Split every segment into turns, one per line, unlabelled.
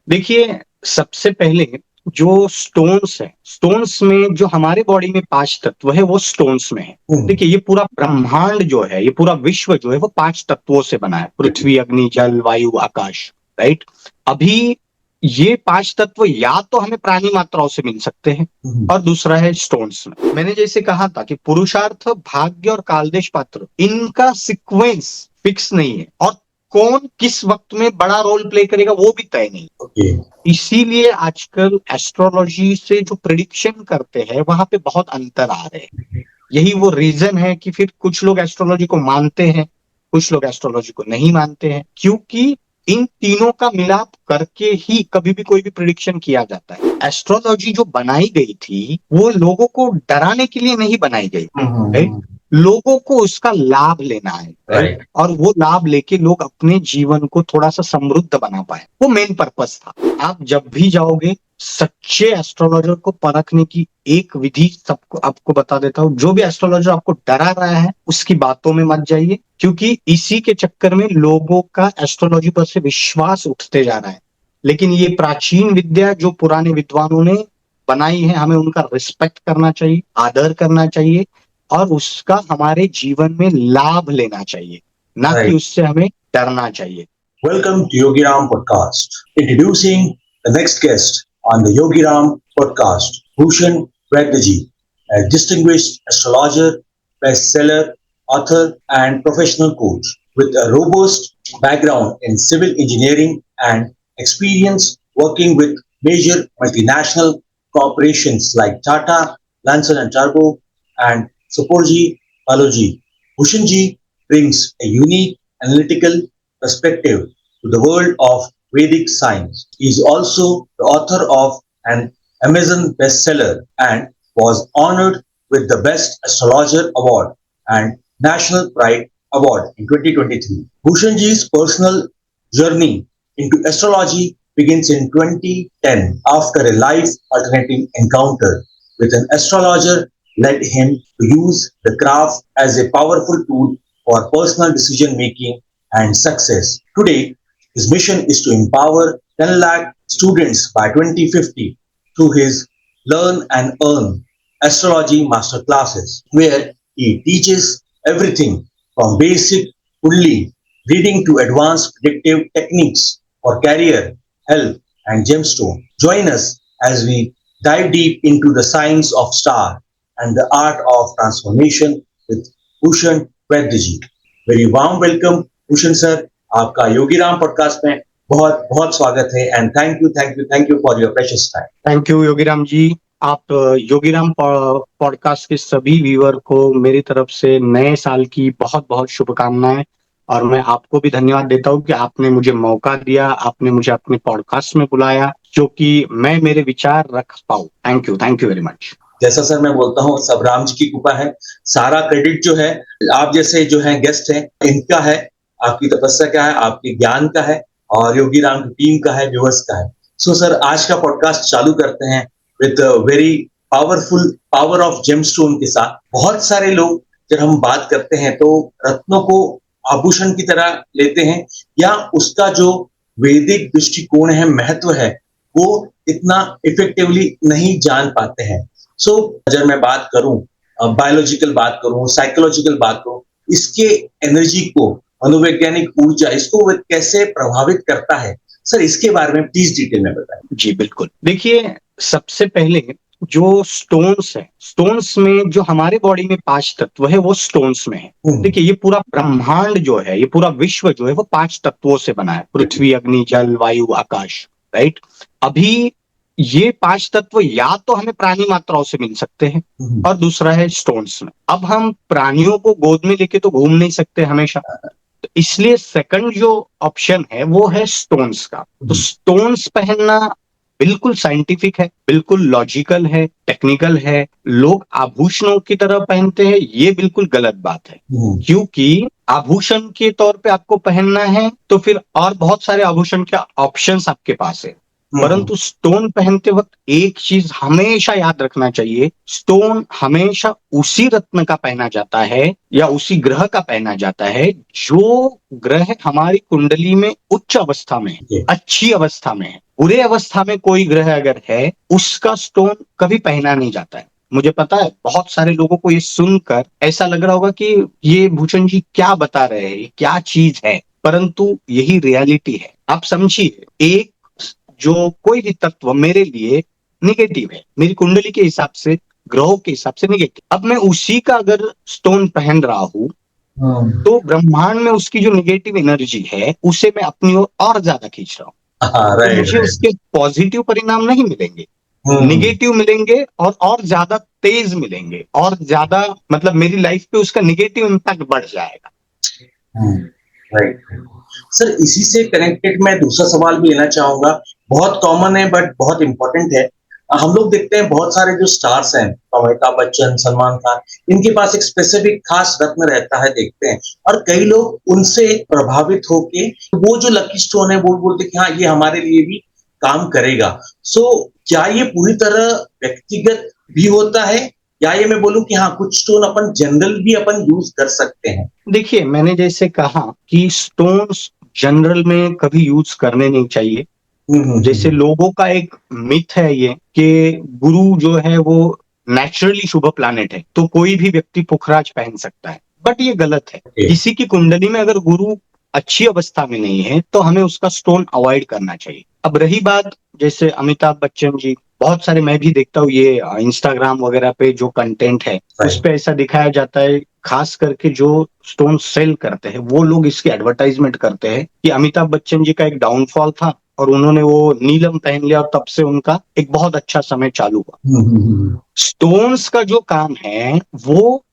देखिए, सबसे पहले जो स्टोन्स है, स्टोन्स में जो हमारे बॉडी में 5 तत्व है, वो स्टोन्स में है। देखिए, ये पूरा ब्रह्मांड जो है, ये पूरा विश्व जो है, वो 5 तत्वों से बना है। पृथ्वी, अग्नि, जल, वायु, आकाश, राइट? अभी ये 5 तत्व या तो हमें प्राणी मात्राओं से मिल सकते हैं और दूसरा है स्टोन्स में। मैंने जैसे कहा था कि पुरुषार्थ, भाग्य और कालदेश पात्र, इनका सीक्वेंस फिक्स नहीं है और कौन किस वक्त में बड़ा रोल प्ले करेगा वो भी तय नहीं। इसीलिए आजकल एस्ट्रोलॉजी से जो प्रिडिक्शन करते हैं वहां पे बहुत अंतर आ रहे हैं। यही वो रीजन है कि फिर कुछ लोग एस्ट्रोलॉजी को मानते हैं, कुछ लोग एस्ट्रोलॉजी को नहीं मानते हैं, क्योंकि इन तीनों का मिलाप करके ही कभी भी कोई भी प्रिडिक्शन किया जाता है। एस्ट्रोलॉजी जो बनाई गई थी वो लोगों को डराने के लिए नहीं बनाई गई, राइट? लोगों को उसका लाभ लेना है, राइट? और वो लाभ लेके लोग अपने जीवन को थोड़ा सा समृद्ध बना पाए, वो मेन पर्पस था। आप जब भी जाओगे, सच्चे एस्ट्रोलॉजर को परखने की एक विधि सबको आपको बता देता हूं। जो भी एस्ट्रोलॉजर आपको डरा रहा है उसकी बातों में मत जाइए, क्योंकि इसी के चक्कर में लोगों का एस्ट्रोलॉजी पर से विश्वास उठते जा रहा है। लेकिन ये प्राचीन विद्या जो पुराने विद्वानों ने बनाई है, हमें उनका रिस्पेक्ट करना चाहिए, आदर करना चाहिए और उसका हमारे जीवन में लाभ लेना चाहिए, ना कि उससे हमें डरना चाहिए।
Welcome to Yogi Ram Podcast. Introducing the next guest on the Yogi Ram Podcast, Bhushan Vaidyaji, a distinguished astrologer, bestseller, author, and professional coach with a robust background in civil engineering and experience working with major multinational corporations like Tata, Lanson and Turbo, and Soporji Baloji. Bhushanji brings a unique analytical perspective to the world of Vedic science. He is also the author of an Amazon bestseller and was honored with the Best Astrologer Award and National Pride Award in 2023. Bhushanji's personal journey into astrology begins in 2010 after a life-altering encounter with an astrologer led him to use the craft as a powerful tool for personal decision-making and success. Today, his mission is to empower 10 lakh students by 2050 through his Learn and Earn astrology masterclasses, where he teaches everything from basic Kulli reading to advanced predictive techniques for career, health, and gemstone. Join us as we dive deep into the science of star and the art of transformation with Bhushan Vaidyaji. Very warm welcome, Bhushan sir. आपका Yogi Ram podcast में बहुत बहुत स्वागत है and thank you for your precious time.
Thank you Yogi Ram ji. आप Yogi Ram podcast के सभी viewer को मेरी तरफ से नए साल की बहुत बहुत शुभकामनाएं, और मैं आपको भी धन्यवाद देता हूं कि आपने मुझे मौका दिया, आपने मुझे अपने पॉडकास्ट में बुलाया, जो कि मैं मेरे विचार रख पाऊं। Thank you very much.
जैसा सर मैं बोलता हूँ, सब राम जी की कृपा है। सारा क्रेडिट जो है आप जैसे जो है गेस्ट हैं इनका है, आपकी तपस्या का है, आपके ज्ञान का है और योगी राम की टीम का है, व्यूअर्स का है। सो सर, आज का पॉडकास्ट चालू करते हैं with very powerful power of gemstone के साथ। बहुत सारे लोग जब हम बात करते हैं तो रत्नों को आभूषण की तरह लेते हैं या उसका जो वैदिक दृष्टिकोण है, महत्व है, वो इतना इफेक्टिवली नहीं जान पाते हैं। सो अगर मैं बात करूं, बायोलॉजिकल बात करूं, साइकोलॉजिकल बात करूं, इसके एनर्जी को, मनोवैज्ञानिक ऊर्जा, इसको कैसे प्रभावित करता है, सर इसके बारे में प्लीज डिटेल में बताएं।
जी बिल्कुल। देखिए, सबसे पहले जो स्टोन्स है, स्टोन्स में जो हमारे बॉडी में 5 तत्व है वो स्टोन्स में है। देखिए, ये पूरा ब्रह्मांड जो है, ये पूरा विश्व जो है वो 5 तत्वों से बना है। पृथ्वी, अग्नि, जल, वायु, आकाश, राइट? अभी ये 5 तत्व या तो हमें प्राणी मात्राओं से मिल सकते हैं और दूसरा है स्टोन्स में। अब हम प्राणियों को गोद में लेके तो घूम नहीं सकते हमेशा, तो इसलिए सेकंड जो ऑप्शन है वो है स्टोन्स का। तो स्टोन्स पहनना बिल्कुल साइंटिफिक है, बिल्कुल लॉजिकल है, टेक्निकल है। लोग आभूषणों की तरह पहनते हैं, ये बिल्कुल गलत बात है, क्योंकि आभूषण के तौर पे आपको पहनना है तो फिर और बहुत सारे आभूषण के ऑप्शंस आपके पास है। परंतु स्टोन पहनते वक्त एक चीज हमेशा याद रखना चाहिए, स्टोन हमेशा उसी रत्न का पहना जाता है या उसी ग्रह का पहना जाता है जो ग्रह हमारी कुंडली में उच्च अवस्था में है, अच्छी अवस्था में है। बुरे अवस्था में कोई ग्रह अगर है, उसका स्टोन कभी पहना नहीं जाता है। मुझे पता है बहुत सारे लोगों को ये सुनकर ऐसा लग रहा होगा कि ये भूषण जी क्या बता रहे हैं, क्या चीज है, परंतु यही रियलिटी है। आप समझिए, एक जो कोई भी तत्व मेरे लिए निगेटिव है, मेरी कुंडली के हिसाब से, ग्रहों के हिसाब से निगेटिव, अब मैं उसी का अगर स्टोन पहन रहा हूं तो ब्रह्मांड में उसकी जो निगेटिव एनर्जी है उसे मैं अपनी ओर और ज्यादा खींच रहा हूं, तो मुझे उसके पॉजिटिव परिणाम नहीं मिलेंगे, निगेटिव मिलेंगे और ज्यादा तेज मिलेंगे, और ज्यादा मतलब मेरी लाइफ पे उसका निगेटिव इम्पैक्ट बढ़ जाएगा।
राइट सर, इसी से कनेक्टेड मैं दूसरा सवाल भी लेना चाहूंगा। बहुत कॉमन है बट बहुत इंपॉर्टेंट है। हम लोग देखते हैं बहुत सारे जो स्टार्स हैं, अमिताभ बच्चन, सलमान खान, इनके पास एक स्पेसिफिक खास रत्न रहता है, देखते हैं, और कई लोग उनसे प्रभावित होके वो जो लकी स्टोन है वो बोलते हैं कि हाँ ये हमारे लिए भी काम करेगा। सो क्या ये पूरी तरह व्यक्तिगत भी होता है, या ये मैं बोलूं कि हाँ कुछ स्टोन अपन जनरल भी अपन यूज कर सकते हैं?
देखिए, मैंने जैसे कहा कि स्टोन्स जनरल में कभी यूज करने नहीं चाहिए। जैसे लोगों का एक मिथ है ये कि गुरु जो है वो नेचुरली शुभ प्लैनेट है, तो कोई भी व्यक्ति पुखराज पहन सकता है, बट ये गलत है। किसी की कुंडली में अगर गुरु अच्छी अवस्था में नहीं है तो हमें उसका स्टोन अवॉइड करना चाहिए। अब रही बात जैसे अमिताभ बच्चन जी, बहुत सारे मैं भी देखता हूँ ये इंस्टाग्राम वगैरह पे जो कंटेंट है उस पे ऐसा दिखाया जाता है, खास करके जो स्टोन सेल करते हैं वो लोग इसकी एडवर्टाइजमेंट करते हैं कि अमिताभ बच्चन जी का एक डाउनफॉल था और उन्होंने वो नीलम पहन लिया और तब से उनका एक बहुत अच्छा समय चालू हुआ। स्टोन्स का जो काम है वो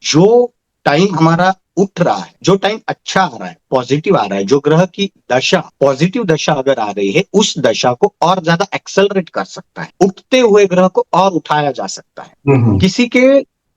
जो टाइम हमारा उठ रहा है, जो टाइम अच्छा आ रहा है, पॉजिटिव आ रहा है, जो ग्रह की दशा पॉजिटिव दशा अगर आ रही है, उस दशा को और ज्यादा एक्सेलरेट कर सकता है, उठते हुए ग्रह को और उठाया जा सकता है। किसी के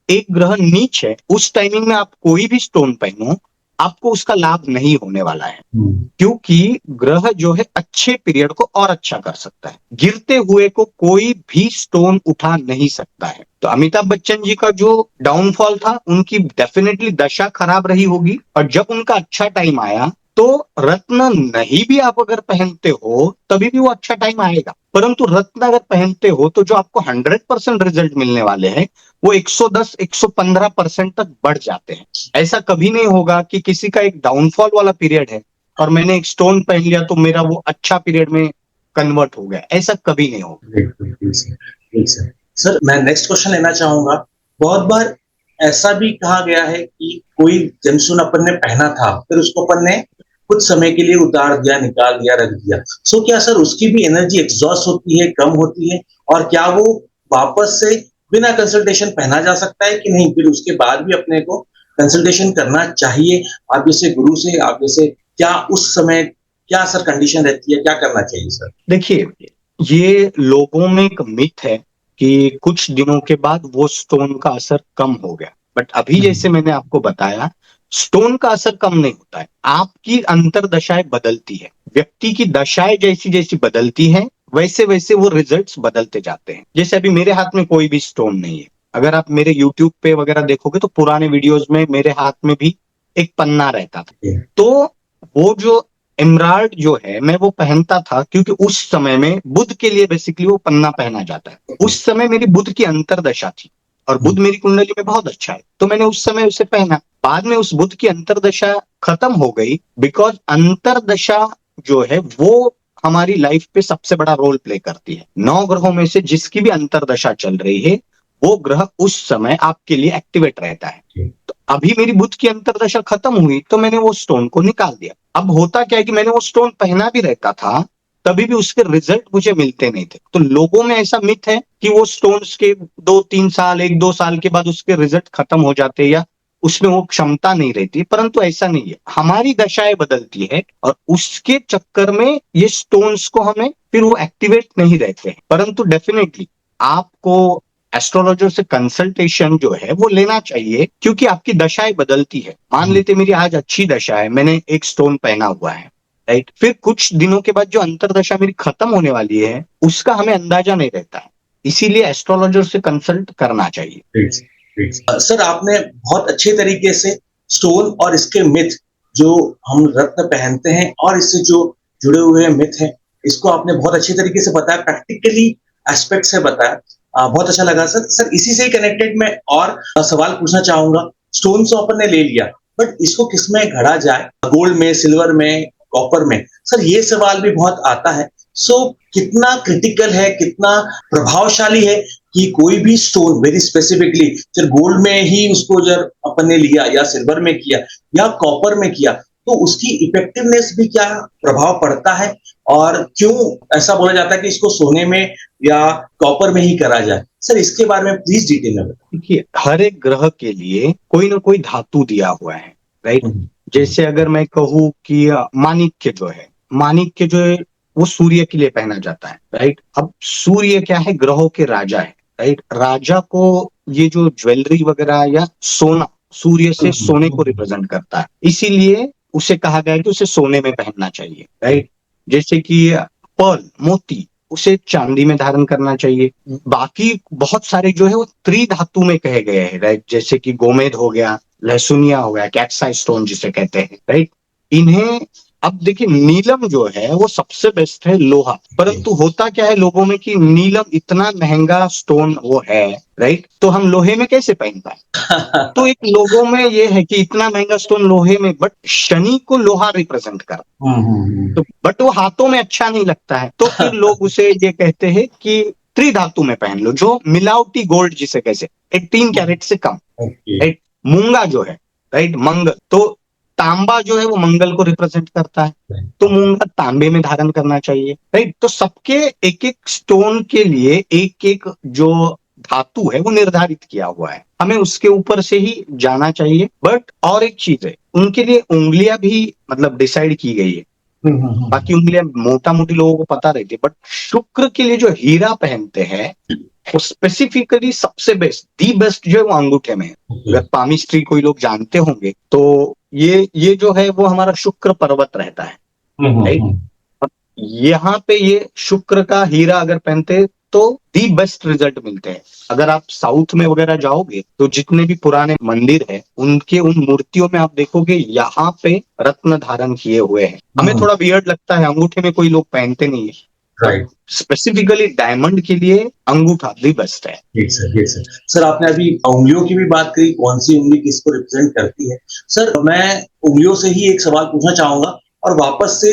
एक ग्रह नीच है, उस टाइमिंग में आप कोई भी स्टोन पहनो, आपको उसका लाभ नहीं होने वाला है, क्योंकि ग्रह जो है अच्छे पीरियड को और अच्छा कर सकता है, गिरते हुए को कोई भी स्टोन उठा नहीं सकता है। तो अमिताभ बच्चन जी का जो डाउनफॉल था, उनकी डेफिनेटली दशा खराब रही होगी, और जब उनका अच्छा टाइम आया तो रत्न नहीं भी आप अगर पहनते हो तभी भी वो अच्छा टाइम आएगा, परंतु रत्न अगर पहनते हो तो जो आपको 100% रिजल्ट मिलने वाले हैं वो 110-115% तक बढ़ जाते हैं। ऐसा कभी नहीं होगा कि किसी का एक डाउनफॉल वाला पीरियड है और मैंने एक स्टोन पहन लिया तो मेरा वो अच्छा पीरियड में कन्वर्ट हो गया, ऐसा कभी नहीं होगा।
सर, मैं नेक्स्ट क्वेश्चन लेना चाहूंगा। बहुत बार ऐसा भी कहा गया है कि कोई जेमस्टोन अपन ने पहना था, फिर उसको अपन ने कुछ समय के लिए उतार दिया, निकाल दिया, रख दिया। सो क्या सर उसकी भी एनर्जी एग्जॉस्ट होती है, कम होती है, और क्या वो वापस से बिना कंसल्टेशन पहना जा सकता है कि नहीं, फिर उसके बाद भी अपने को कंसल्टेशन करना चाहिए? आप जैसे गुरु से, आप जैसे, क्या उस समय क्या सर कंडीशन रहती है, क्या करना चाहिए सर?
देखिए, ये लोगों में एक मिथ है कि कुछ दिनों के बाद वो स्टोन का असर कम हो गया, बट अभी जैसे मैंने आपको बताया, स्टोन का असर कम नहीं होता है, आपकी अंतरदशाएं बदलती है। व्यक्ति की दशाएं जैसी जैसी बदलती हैं वैसे वैसे वो रिजल्ट्स बदलते जाते हैं। जैसे अभी मेरे हाथ में कोई भी स्टोन नहीं है, अगर आप मेरे यूट्यूब पे वगैरह देखोगे तो पुराने वीडियोस में मेरे हाथ में भी एक पन्ना रहता था, तो वो जो एमराल्ड जो है मैं वो पहनता था क्योंकि उस समय में बुध के लिए बेसिकली वो पन्ना पहना जाता है। उस समय मेरी बुध की अंतरदशा थी और बुध मेरी कुंडली में बहुत अच्छा है, तो मैंने उस समय उसे पहना। बाद में उस बुध की अंतरदशा खत्म हो गई, बिकॉज अंतरदशा जो है वो हमारी लाइफ पे सबसे बड़ा रोल प्ले करती है। 9 ग्रहों में से जिसकी भी अंतरदशा चल रही है वो ग्रह उस समय आपके लिए एक्टिवेट रहता है। तो अभी मेरी बुध की अंतरदशा खत्म हुई तो मैंने वो स्टोन को निकाल दिया। अब होता क्या है कि मैंने वो स्टोन पहना भी रहता था तभी भी उसके रिजल्ट मुझे मिलते नहीं थे। तो लोगों में ऐसा मिथ है कि वो स्टोन्स के 2-3 साल, 1-2 साल के बाद उसके रिजल्ट खत्म हो जाते हैं या उसमें वो क्षमता नहीं रहती, परंतु ऐसा नहीं है। हमारी दशाएं बदलती है और उसके चक्कर में ये स्टोन्स को हमें फिर वो एक्टिवेट नहीं रहते हैं, परंतु डेफिनेटली आपको एस्ट्रोलॉजर से कंसल्टेशन जो है वो लेना चाहिए, क्योंकि आपकी दशाएं बदलती है। मान लेते मेरी आज अच्छी दशा है, मैंने एक स्टोन पहना हुआ है, राइट। फिर कुछ दिनों के बाद जो अंतरदशा मेरी खत्म होने वाली है उसका हमें अंदाजा नहीं रहता है, इसीलिए एस्ट्रोलॉजर से कंसल्ट करना चाहिए।
Great, great. सर आपने बहुत अच्छे तरीके से स्टोन और इसके मिथ, जो हम रत्न पहनते हैं और इससे जो जुड़े हुए मिथ हैं, इसको आपने बहुत अच्छे तरीके से बताया, प्रैक्टिकली एस्पेक्ट से बताया। बहुत अच्छा लगा सर। सर इसी से ही कनेक्टेड मैं और सवाल पूछना चाहूंगा। स्टोन तो अपन ने ले लिया, बट इसको किस में घड़ा जाए, गोल्ड में, सिल्वर में, कॉपर में? सर ये सवाल भी बहुत आता है। सो कितना क्रिटिकल है, कितना प्रभावशाली है कि कोई भी स्टोन वेरी स्पेसिफिकली जब गोल्ड में ही उसको जब अपन ने लिया या सिल्वर में किया या कॉपर में किया, तो उसकी इफेक्टिवनेस भी क्या प्रभाव पड़ता है, और क्यों ऐसा बोला जाता है कि इसको सोने में या कॉपर में ही करा जाए? सर इसके बारे में प्लीज डिटेल में बताएं।
देखिए, हर एक ग्रह के लिए कोई ना कोई धातु दिया हुआ है, राइट। जैसे अगर मैं कहूँ कि माणिक्य जो है, माणिक्य जो है वो सूर्य के लिए पहना जाता है, राइट। अब सूर्य क्या है, ग्रहों के राजा है, राइट। राजा को ये जो ज्वेलरी वगैरह या सोना, सूर्य से सोने को रिप्रेजेंट करता है, इसीलिए उसे कहा गया है कि उसे सोने में पहनना चाहिए, राइट। जैसे कि पर्ल, मोती, उसे चांदी में धारण करना चाहिए। बाकी बहुत सारे जो है वो त्रिधातु में कहे गए हैं, राइट। जैसे कि गोमेद हो गया, लहसुनिया हो गया, कैटसाई स्टोन जिसे कहते हैं, राइट। इन्हें अब देखिए, नीलम जो है वो सबसे बेस्ट है लोहा, परंतु होता क्या है लोगों में कि नीलम इतना महंगा स्टोन वो है, राइट, तो हम लोहे में कैसे पहन पाए? तो एक लोगों में ये है कि इतना महंगा स्टोन लोहे में, बट शनि को लोहा रिप्रेजेंट कर, तो बट वो हाथों में अच्छा नहीं लगता है, तो फिर लोग उसे ये कहते हैं कि त्रिधातु में पहन लो, जो मिलावटी गोल्ड जिसे कैसे 18 कैरेट से कम, राइट। मूंगा जो है, राइट, मंगल, तो तांबा जो है वो मंगल को रिप्रेजेंट करता है, तो मूंगा तांबे में धारण करना चाहिए, राइट। तो सबके एक एक स्टोन के लिए एक एक जो धातु है वो निर्धारित किया हुआ है, हमें उसके ऊपर से ही जाना चाहिए। बट और एक चीज है, उनके लिए उंगलियां भी मतलब डिसाइड की गई है, बाकी उंगलियां मोटा मोटी लोगों को पता रहती है, बट शुक्र के लिए जो हीरा पहनते हैं वो स्पेसिफिकली सबसे बेस्ट, दी बेस्ट जो है वो अंगूठे में है। अगर पामिस्ट्री कोई लोग जानते होंगे तो ये जो है वो हमारा शुक्र पर्वत रहता है, राइट। यहाँ पे ये शुक्र का हीरा अगर पहनते तो दी बेस्ट रिजल्ट मिलते हैं। अगर आप साउथ में वगैरह जाओगे तो जितने भी पुराने मंदिर है उनके उन मूर्तियों में आप देखोगे यहाँ पे रत्न धारण किए हुए हैं। हमें थोड़ा वियर्ड लगता है, अंगूठे में कोई लोग पहनते नहीं है,
राइट।
स्पेसिफिकली डायमंड के लिए अंगूठा दी बेस्ट है।
ये सर। सर आपने अभी उंगलियों की भी बात करी, कौन सी उंगली किसको रिप्रेजेंट करती है? सर मैं उंगलियों से ही एक सवाल पूछना चाहूंगा और वापस से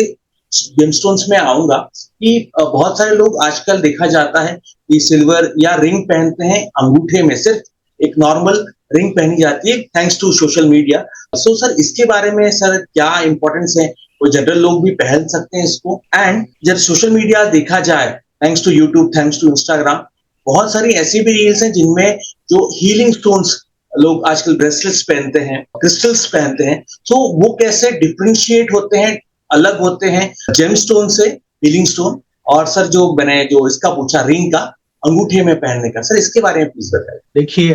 जेमस्टोन्स में आऊंगा कि बहुत सारे लोग आजकल देखा जाता है कि सिल्वर या रिंग पहनते हैं अंगूठे में, सिर्फ एक नॉर्मल रिंग पहनी जाती है thanks to social media. So sir इसके बारे में सर क्या इंपॉर्टेंस है? वो जनरल लोग भी पहन सकते हैं इसको? एंड जब सोशल मीडिया देखा जाए, thanks to YouTube, thanks to Instagram, बहुत सारी ऐसी भी रील्स हैं जिनमें जो हीलिंग स्टोन्स लोग आजकल ब्रेसलेट्स पहनते हैं, क्रिस्टल्स पहनते हैं, तो वो कैसे डिफरेंशिएट होते हैं, अलग होते हैं जेम स्टोन से, हीलिंग स्टोन? और सर जो मैंने जो इसका पूछा रिंग का, अंगूठे में पहनने का, सर इसके बारे में प्लीज बताइए।
देखिए,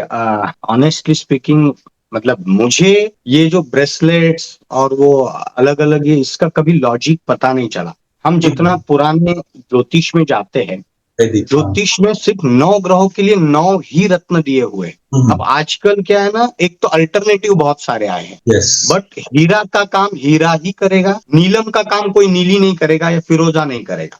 ऑनेस्टली स्पीकिंग, मतलब मुझे ये जो ब्रेसलेट्स और वो अलग अलग, ये इसका कभी लॉजिक पता नहीं चला। हम जितना पुराने ज्योतिष में जाते हैं, ज्योतिष में सिर्फ 9 ग्रहों के लिए 9 ही रत्न दिए हुए हैं। अब आजकल क्या है ना, एक तो अल्टरनेटिव बहुत सारे आए हैं, बट हीरा का काम हीरा ही करेगा, नीलम का काम कोई नीली नहीं करेगा या फिरोजा नहीं करेगा।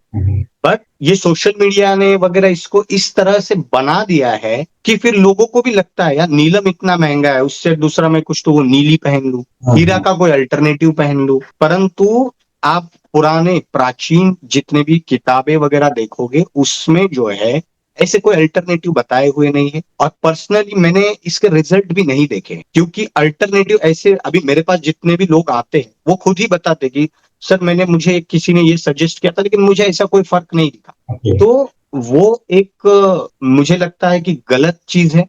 बट ये सोशल मीडिया ने वगैरह इसको इस तरह से बना दिया है कि फिर लोगों को भी लगता है यार नीलम इतना महंगा है, उससे दूसरा मैं कुछ तो वो नीली पहन लूं, हीरा का कोई अल्टरनेटिव पहन लूं। परंतु आप पुराने प्राचीन जितने भी किताबें वगैरह देखोगे उसमें जो है ऐसे कोई अल्टरनेटिव बताए हुए नहीं है, और पर्सनली मैंने इसके रिजल्ट भी नहीं देखे, क्योंकि अल्टरनेटिव ऐसे अभी मेरे पास जितने भी लोग आते हैं वो खुद ही बताते कि सर मुझे किसी ने ये सजेस्ट किया था लेकिन मुझे ऐसा कोई फर्क नहीं दिखा। तो वो एक मुझे लगता है कि गलत चीज है।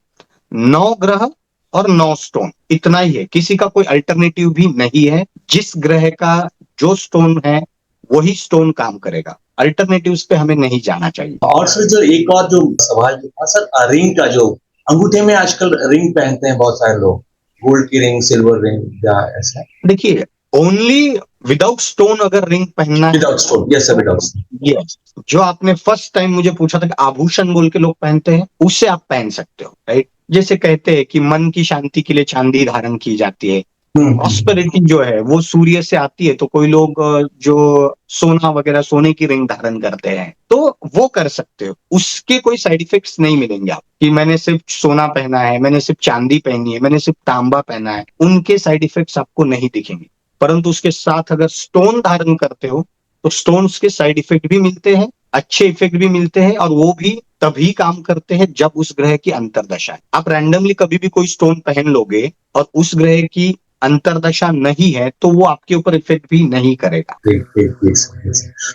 9 ग्रह और 9 स्टोन, इतना ही है, किसी का कोई अल्टरनेटिव भी नहीं है। जिस ग्रह का जो स्टोन है वही स्टोन काम करेगा, अल्टरनेटिव्स पे हमें नहीं जाना चाहिए।
और सर जो एक और जो सवाल था सर, रिंग का, जो अंगूठे में आजकल रिंग पहनते हैं बहुत सारे लोग, गोल्ड की रिंग, सिल्वर रिंग या ऐसा?
देखिए, ओनली विदाउट स्टोन अगर रिंग पहनना है,
without stone, yes sir, without stone.
Yes, जो आपने फर्स्ट टाइम मुझे पूछा था कि आभूषण बोल के लोग पहनते हैं, उससे आप पहन सकते हो, राइट। जैसे कहते हैं कि मन की शांति के लिए चांदी धारण की जाती है, प्रॉस्पेरिटी जो है वो सूर्य से आती है, तो कोई लोग जो सोना वगैरह, सोने की रिंग धारण करते हैं, तो वो कर सकते हो, उसके कोई साइड इफेक्ट्स नहीं मिलेंगे आप कि मैंने सिर्फ सोना पहना है, मैंने सिर्फ चांदी पहनी है, मैंने सिर्फ तांबा पहना है, उनके साइड इफेक्ट्स आपको नहीं दिखेंगे। परंतु उसके साथ अगर स्टोन धारण करते हो तो स्टोन्स के साइड इफेक्ट भी मिलते हैं, अच्छे इफेक्ट भी मिलते हैं, और वो भी तभी काम करते हैं जब उस ग्रह की अंतर्दशा है। आप रैंडमली कभी भी कोई स्टोन पहन लोगे और उस ग्रह की अंतर्दशा नहीं है तो वो आपके ऊपर इफेक्ट भी नहीं करेगा।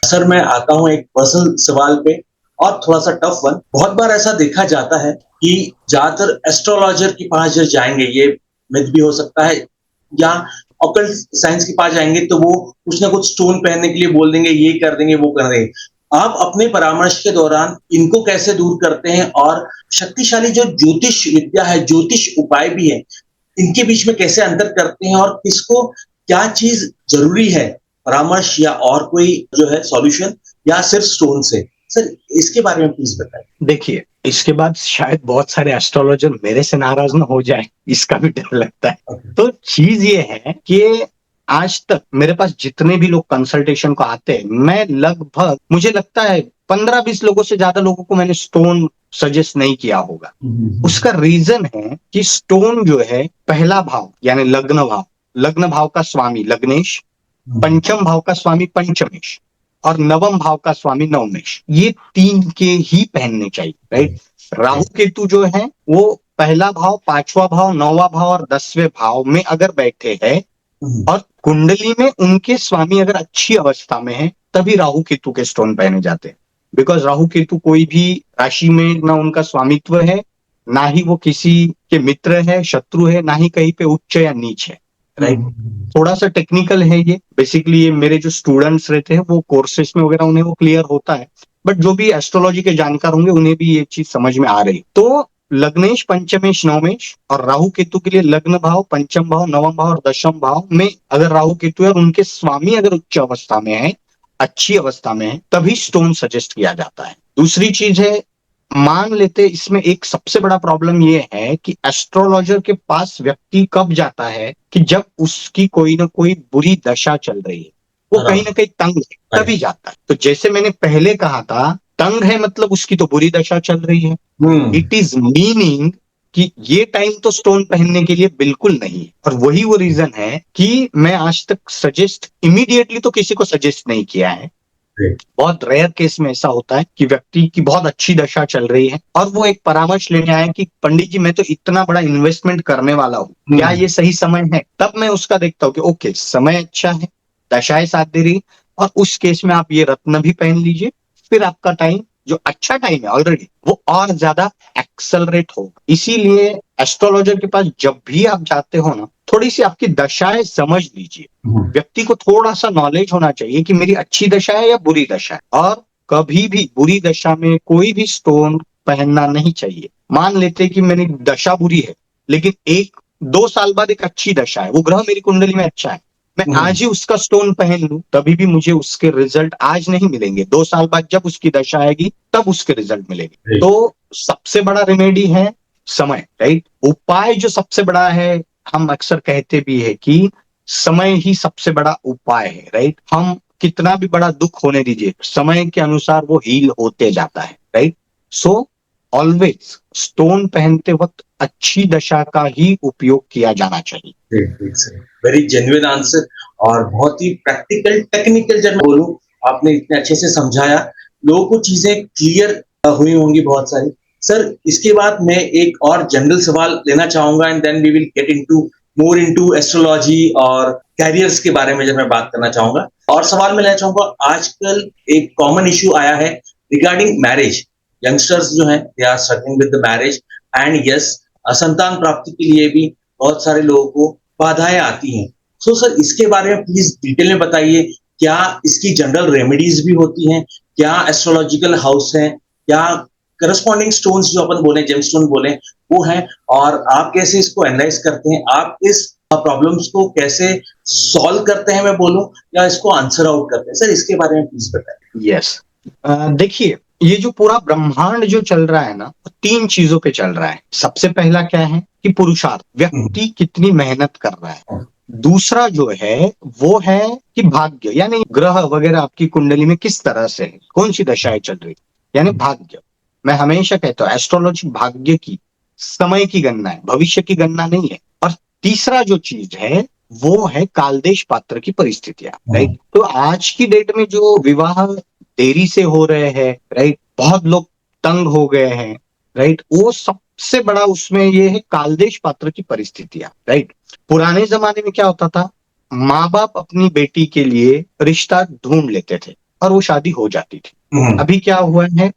सर मैं आता हूं एक पर्सनल सवाल पे, और थोड़ा सा टफ वन। बहुत बार ऐसा देखा जाता है कि ज्यादातर एस्ट्रोलॉजर के पास जो जाएंगे, ये मिथ भी हो सकता है, या ऑकल्ट साइंस के पास जाएंगे तो वो कुछ ना कुछ स्टोन पहनने के लिए बोल देंगे, ये कर देंगे, वो कर देंगे। आप अपने परामर्श के दौरान इनको कैसे दूर करते हैं, और शक्तिशाली जो ज्योतिष विद्या है, ज्योतिष उपाय भी है, इनके बीच में कैसे अंतर करते हैं, और किसको क्या चीज जरूरी है, परामर्श या और कोई जो है सॉल्यूशन, या सिर्फ स्टोन से? सर इसके बारे में प्लीज बताएं।
देखिए, इसके बाद शायद बहुत सारे एस्ट्रोलॉजर मेरे से नाराज ना हो जाए, इसका भी डर लगता है। तो चीज ये है कि आज तक मेरे पास जितने भी लोग कंसल्टेशन को आते हैं, मैं लगभग, मुझे लगता है 15-20 लोगों से ज्यादा लोगों को मैंने स्टोन सजेस्ट नहीं किया होगा। उसका रीजन है कि स्टोन जो है, पहला भाव यानी लग्न भाव का स्वामी लग्नेश, पंचम भाव का स्वामी पंचमेश, और नवम भाव का स्वामी नवमेश, ये 3 के ही पहनने चाहिए, राइट। राहु केतु जो है वो पहला भाव, 5वां भाव, 9वां भाव और 10वें भाव में अगर बैठे हैं और कुंडली में उनके स्वामी अगर अच्छी अवस्था में है, तभी राहु केतु के स्टोन पहने जाते हैं। बिकॉज राहु केतु कोई भी राशि में ना उनका स्वामित्व है, ना ही वो किसी के मित्र है, शत्रु है, ना ही कहीं पे उच्च या नीच है, राइट। थोड़ा सा टेक्निकल है ये, बेसिकली ये मेरे जो स्टूडेंट्स रहते हैं वो कोर्सेज में वगैरह उन्हें वो क्लियर होता है, बट जो भी एस्ट्रोलॉजी के जानकार होंगे उन्हें भी ये चीज समझ में आ रही। तो लग्नेश, पंचमेश, नवमेश और राहु केतु के लिए लग्न भाव, पंचम भाव, नवम भाव और दशम भाव में अगर राहु केतु है और उनके स्वामी अगर उच्च अवस्था में है, अच्छी अवस्था में है, तभी स्टोन सजेस्ट किया जाता है। दूसरी चीज है, मान लेते इसमें एक सबसे बड़ा प्रॉब्लम ये है कि एस्ट्रोलॉजर के पास व्यक्ति कब जाता है कि जब उसकी कोई ना कोई बुरी दशा चल रही है, वो कहीं ना कहीं तंग है, तभी जाता है। तो जैसे मैंने पहले कहा था, तंग है मतलब उसकी तो बुरी दशा चल रही है। इट इज मीनिंग कि ये टाइम तो स्टोन पहनने के लिए बिल्कुल नहीं है। और वही वो रीजन है कि मैं आज तक सजेस्ट इमीडिएटली तो किसी को सजेस्ट नहीं किया है। बहुत रेयर केस में ऐसा होता है कि व्यक्ति की बहुत अच्छी दशा चल रही है और वो एक परामर्श लेने आए कि पंडित जी मैं तो इतना बड़ा इन्वेस्टमेंट करने वाला हूँ, क्या ये सही समय है? तब मैं उसका देखता हूँ कि ओके, समय अच्छा है, दशाएं साथ दे रही, और उस केस में आप ये रत्न भी पहन लीजिए, फिर आपका टाइम जो अच्छा टाइम है ऑलरेडी वो और ज्यादा एक्सेलरेट होगा। इसीलिए एस्ट्रोलॉजर के पास जब भी आप जाते हो ना, थोड़ी सी आपकी दशाएं समझ लीजिए। व्यक्ति को थोड़ा सा नॉलेज होना चाहिए कि मेरी अच्छी दशा है या बुरी दशा है, और कभी भी बुरी दशा में कोई भी स्टोन पहनना नहीं चाहिए। मान लेते कि मेरी दशा बुरी है लेकिन 1-2 साल बाद एक अच्छी दशा है, वो ग्रह मेरी कुंडली में अच्छा है, मैं आज ही उसका स्टोन पहन लूं, तभी भी मुझे उसके रिजल्ट आज नहीं मिलेंगे, 2 साल बाद जब उसकी दशा आएगी तब उसके रिजल्ट मिलेंगे। तो सबसे बड़ा रेमेडी है समय, राइट। उपाय जो सबसे बड़ा है, हम अक्सर कहते भी है कि समय ही सबसे बड़ा उपाय है, राइट। हम कितना भी बड़ा दुख होने दीजिए, समय के अनुसार वो हील होते जाता है, राइट। सो ऑलवेज स्टोन पहनते वक्त अच्छी दशा का ही उपयोग किया जाना चाहिए।
वेरी जेन्युइन आंसर, और बहुत ही प्रैक्टिकल टेक्निकल जब बोलूं, आपने इतने अच्छे से समझाया, लोगों को चीजें क्लियर हुई होंगी बहुत सारी। सर इसके बाद मैं एक और जनरल सवाल लेना चाहूंगा, and then we will get into more into astrology और कैरियर्स के बारे में जब मैं बात करना चाहूंगा। और सवाल मैं लेना चाहूंगा, आजकल एक कॉमन इश्यू आया है रिगार्डिंग मैरिज। यंगस्टर्स जो हैं they are struggling with the marriage, and yes संतान प्राप्ति के लिए भी बहुत सारे लोगों को बाधाएं आती हैं। सो सर इसके बारे में प्लीज डिटेल में बताइए, क्या इसकी जनरल रेमेडीज भी होती हैं, क्या एस्ट्रोलॉजिकल हाउस है, क्या करस्पॉन्डिंग स्टोन्स जो अपन बोले, जेम स्टोन बोले, वो है, और आप कैसे इसको एनालाइज करते हैं, आप इस प्रॉब्लम्स को कैसे सॉल्व करते हैं मैं बोलूं, या इसको आंसर आउट करते हैं? सर इसके बारे में प्लीज बताएं।
यस, देखिए, ये जो पूरा ब्रह्मांड जो चल रहा है ना, वो 3 चीजों पे चल रहा है। सबसे पहला क्या है कि पुरुषार्थ, व्यक्ति कितनी मेहनत कर रहा है। दूसरा जो है वो है कि भाग्य, यानी ग्रह वगैरह आपकी कुंडली में किस तरह से है, कौन सी दशाएं चल रही, यानी भाग्य। मैं हमेशा कहता हूँ एस्ट्रोलॉजी भाग्य की, समय की गणना है, भविष्य की गणना नहीं है। और तीसरा जो चीज है वो है कालदेश पात्र की परिस्थितियां, राइट। तो आज की डेट में जो विवाह देरी से हो रहे हैं, राइट, बहुत लोग तंग हो गए हैं, राइट, वो सबसे बड़ा उसमें ये है कालदेश पात्र की परिस्थितियां, राइट। पुराने जमाने में क्या होता था, माँ बाप अपनी बेटी के लिए रिश्ता ढूंढ लेते थे और वो शादी हो जाती थी। अभी क्या हुआ है,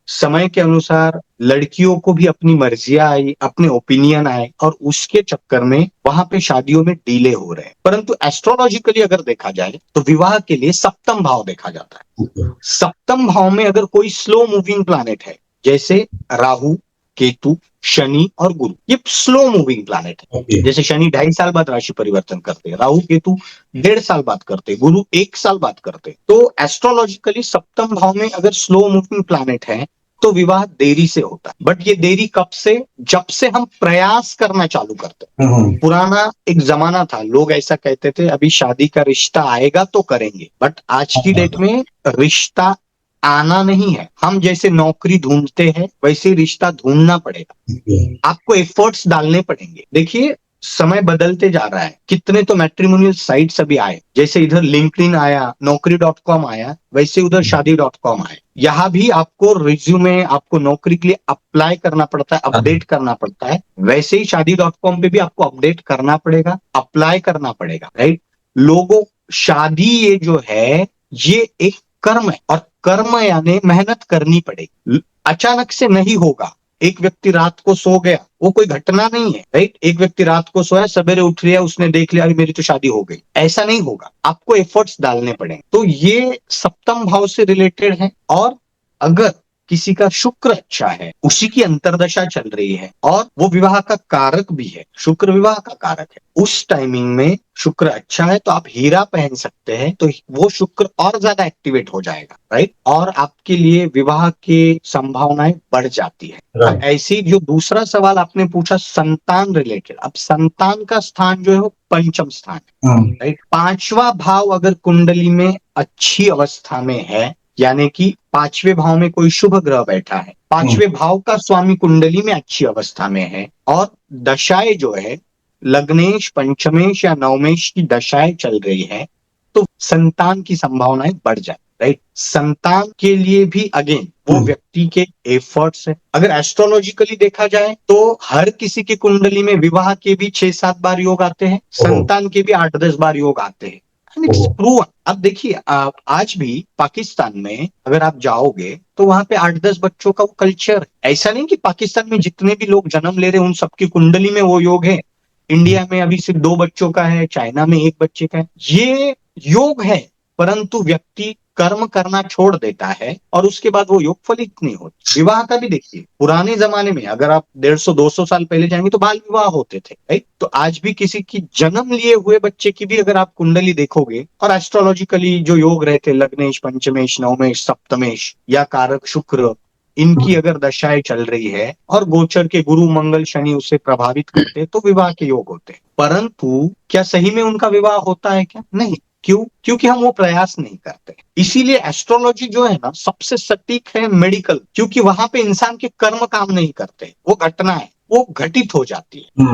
समय के अनुसार लड़कियों को भी अपनी मर्जियां आई, अपने ओपिनियन आए, और उसके चक्कर में वहां पे शादियों में डीले हो रहे हैं। परंतु एस्ट्रोलॉजिकली अगर देखा जाए तो विवाह के लिए सप्तम भाव देखा जाता है। सप्तम भाव में अगर कोई स्लो मूविंग प्लैनेट है, जैसे राहु, केतु, शनि और गुरु, ये स्लो मूविंग प्लैनेट है। जैसे शनि 2.5 साल बाद राशि परिवर्तन करते हैं, राहु केतु 1.5 साल बाद करते, गुरु 1 साल बाद करते। तो एस्ट्रोलॉजिकली सप्तम भाव में अगर स्लो मूविंग प्लैनेट है तो विवाह देरी से होता है। बट ये देरी कब से, जब से हम प्रयास करना चालू करते हैं। पुराना एक जमाना था, लोग ऐसा कहते थे अभी शादी का रिश्ता आएगा तो करेंगे। बट आज की डेट में रिश्ता आना नहीं है, हम जैसे नौकरी ढूंढते हैं वैसे रिश्ता ढूंढना पड़ेगा, आपको एफर्ट्स डालने पड़ेंगे। देखिए समय बदलते जा रहा है, कितने तो मैट्रिमोनियल साइट्स अभी आए, जैसे इधर लिंक्डइन आया, Naukri.com आया, वैसे उधर शादी.com आया। यहाँ भी आपको रिज्यूमे, आपको नौकरी के लिए अप्लाई करना पड़ता है, अपडेट करना पड़ता है। वैसे ही शादी.com पे भी आपको अपडेट करना पड़ेगा, अप्लाई करना पड़ेगा, राइट। लोगों, शादी ये जो है ये एक कर्म है, और कर्म यानी मेहनत करनी पड़ेगी, अचानक से नहीं होगा। एक व्यक्ति रात को सो गया, वो कोई घटना नहीं है, राइट। एक व्यक्ति रात को सोया, सवेरे उठ लिया, उसने देख लिया अरे मेरी तो शादी हो गई, ऐसा नहीं होगा। आपको एफर्ट्स डालने पड़ेंगे। तो ये सप्तम भाव से रिलेटेड है। और अगर किसी का शुक्र अच्छा है, उसी की अंतर्दशा चल रही है, और वो विवाह का कारक भी है, शुक्र विवाह का कारक है, उस टाइमिंग में शुक्र अच्छा है तो आप हीरा पहन सकते हैं, तो वो शुक्र और ज्यादा एक्टिवेट हो जाएगा, राइट। और आपके लिए विवाह की संभावनाएं बढ़ जाती है। अब ऐसी जो दूसरा सवाल आपने पूछा संतान रिलेटेड, अब संतान का स्थान जो है वो पंचम स्थान है, राइट। 5वां भाव अगर कुंडली में अच्छी अवस्था में है, यानी कि 5वें भाव में कोई शुभ ग्रह बैठा है, 5वें भाव का स्वामी कुंडली में अच्छी अवस्था में है, और दशाएं जो है लग्नेश, पंचमेश या नवमेश की दशाएं चल रही है, तो संतान की संभावनाएं बढ़ जाए, राइट। संतान के लिए भी अगेन वो व्यक्ति के एफर्ट्स है। अगर एस्ट्रोलॉजिकली देखा जाए तो हर किसी की कुंडली में विवाह के भी 6-7 बार योग आते हैं, संतान के भी 8-10 बार योग आते हैं। अब देखिए, आप आज भी पाकिस्तान में अगर आप जाओगे तो वहां पे 8-10 बच्चों का वो कल्चर है। ऐसा नहीं कि पाकिस्तान में जितने भी लोग जन्म ले रहे हैं उन सबकी कुंडली में वो योग है। इंडिया में अभी सिर्फ 2 बच्चों का है, चाइना में 1 बच्चे का है। ये योग है, परंतु व्यक्ति कर्म करना छोड़ देता है और उसके बाद वो योग फलित नहीं होता। विवाह का भी देखिए, पुराने जमाने में अगर आप 150-200 साल पहले जाएंगे तो बाल विवाह होते थे, राइट। तो आज भी किसी की जन्म लिए हुए बच्चे की भी अगर आप कुंडली देखोगे और एस्ट्रोलॉजिकली जो योग रहते, लग्नेश, पंचमेश, नवमेश, सप्तमेश या कारक शुक्र, इनकी अगर दशाएं चल रही है और गोचर के गुरु, मंगल, शनि उसे प्रभावित करते हैं तो विवाह के योग होते हैं। परंतु क्या सही में उनका विवाह होता है क्या? नहीं। क्यों? क्योंकि हम वो प्रयास नहीं करते। इसीलिए एस्ट्रोलॉजी जो है ना सबसे सटीक है मेडिकल, क्योंकि वहां पे इंसान के कर्म काम नहीं करते, वो घटना है, वो घटित हो जाती है,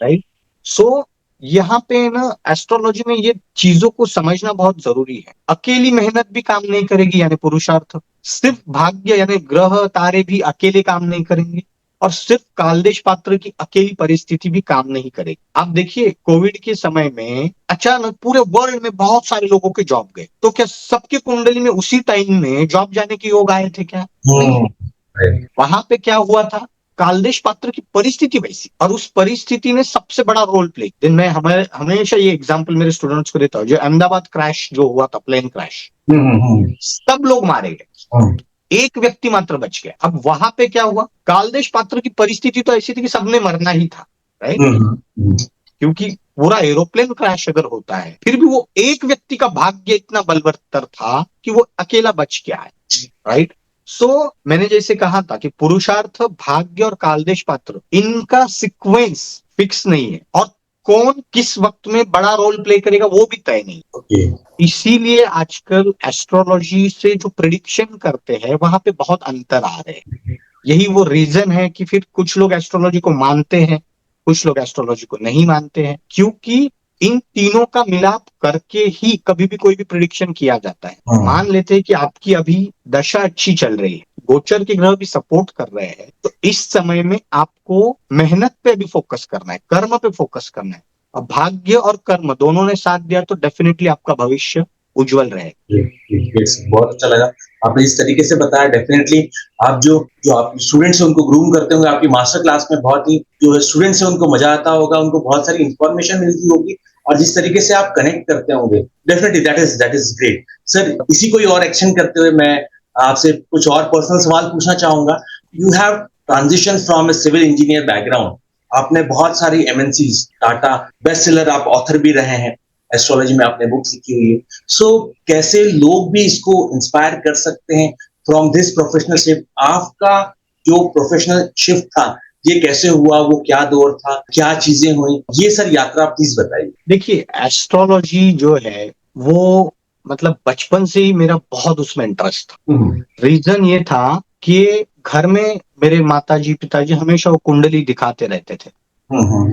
राइट। सो यहाँ पे ना एस्ट्रोलॉजी में ये चीजों को समझना बहुत जरूरी है। अकेली मेहनत भी काम नहीं करेगी, यानी पुरुषार्थ, सिर्फ भाग्य यानी ग्रह तारे भी अकेले काम नहीं करेंगे, और सिर्फ कालदेश पात्र की अकेली परिस्थिति भी काम नहीं करेगी। आप देखिए कोविड के समय में अचानक पूरे वर्ल्ड में बहुत सारे लोगों के जॉब गए, तो क्या सबके कुंडली में उसी टाइम में जॉब जाने के योग आए थे क्या? वहां पे क्या हुआ था, कालदेश पात्र की परिस्थिति वैसी, और उस परिस्थिति ने सबसे बड़ा रोल प्ले। मैं हमेशा ये एग्जांपल मेरे स्टूडेंट्स को देता हूँ, जो अहमदाबाद क्रैश जो हुआ था, प्लेन क्रैश, सब लोग मारे गए, एक व्यक्ति मात्र बच गया। अब वहां पे क्या हुआ, कालदेश पात्र की परिस्थिति तो ऐसी थी कि सबने मरना ही था, राइट। क्योंकि पूरा एरोप्लेन क्रैश अगर होता है, फिर भी वो एक व्यक्ति का भाग्य इतना बलवत्तर था कि वो अकेला बच गया है, राइट? सो मैंने जैसे कहा था कि पुरुषार्थ, भाग्य और कालदेश पात्र, इनका सीक्वेंस फिक्स नहीं है, और कौन किस वक्त में बड़ा रोल प्ले करेगा वो भी तय नहीं।
ओके,
इसीलिए आजकल एस्ट्रोलॉजी से जो प्रिडिक्शन करते हैं वहां पे बहुत अंतर आ रहे हैं। यही वो रीजन है कि फिर कुछ लोग एस्ट्रोलॉजी को मानते हैं, कुछ लोग एस्ट्रोलॉजी को नहीं मानते हैं, क्योंकि इन तीनों का मिलाप करके ही कभी भी कोई भी प्रिडिक्शन किया जाता है। मान लेते हैं कि आपकी अभी दशा अच्छी चल रही है, गोचर के ग्रह भी सपोर्ट कर रहे हैं, तो इस समय में आपको मेहनत पे भी फोकस करना है, कर्म पे फोकस करना है। और भाग्य और कर्म दोनों ने साथ दिया तो डेफिनेटली आपका भविष्य उज्जवल रहेगा।
बहुत अच्छा लगा आपने इस तरीके से बताया। डेफिनेटली आप जो जो आप स्टूडेंट्स हैं उनको ग्रूम करते होंगे, आपकी मास्टर क्लास में बहुत ही जो स्टूडेंट्स हैं उनको मजा आता होगा, उनको बहुत सारी इंफॉर्मेशन मिलती होगी, और जिस तरीके से आप कनेक्ट करते होंगे, definitely that is great. Sir, इसी कोई और एक्शन करते हुए मैं आपसे कुछ और पर्सनल सवाल पूछना चाहूंगा। You have transition from a civil engineer background, आपने बहुत सारी एमएनसीज, टाटा, बेस्ट सेलर, आप ऑथर भी रहे हैं, एस्ट्रोलॉजी में आपने बुक्स लिखी हुई है। सो कैसे लोग भी इसको इंस्पायर कर सकते हैं फ्रॉम दिस प्रोफेशनल शिफ्ट? आपका जो प्रोफेशनल शिफ्ट था ये कैसे हुआ, वो क्या दौर था, क्या चीजें हुई, ये सर यात्रा प्लीज बताइए।
देखिए, एस्ट्रोलॉजी जो है वो मतलब बचपन से ही मेरा बहुत उसमें इंटरेस्ट था। रीजन ये था कि घर में मेरे माताजी पिताजी हमेशा वो कुंडली दिखाते रहते थे,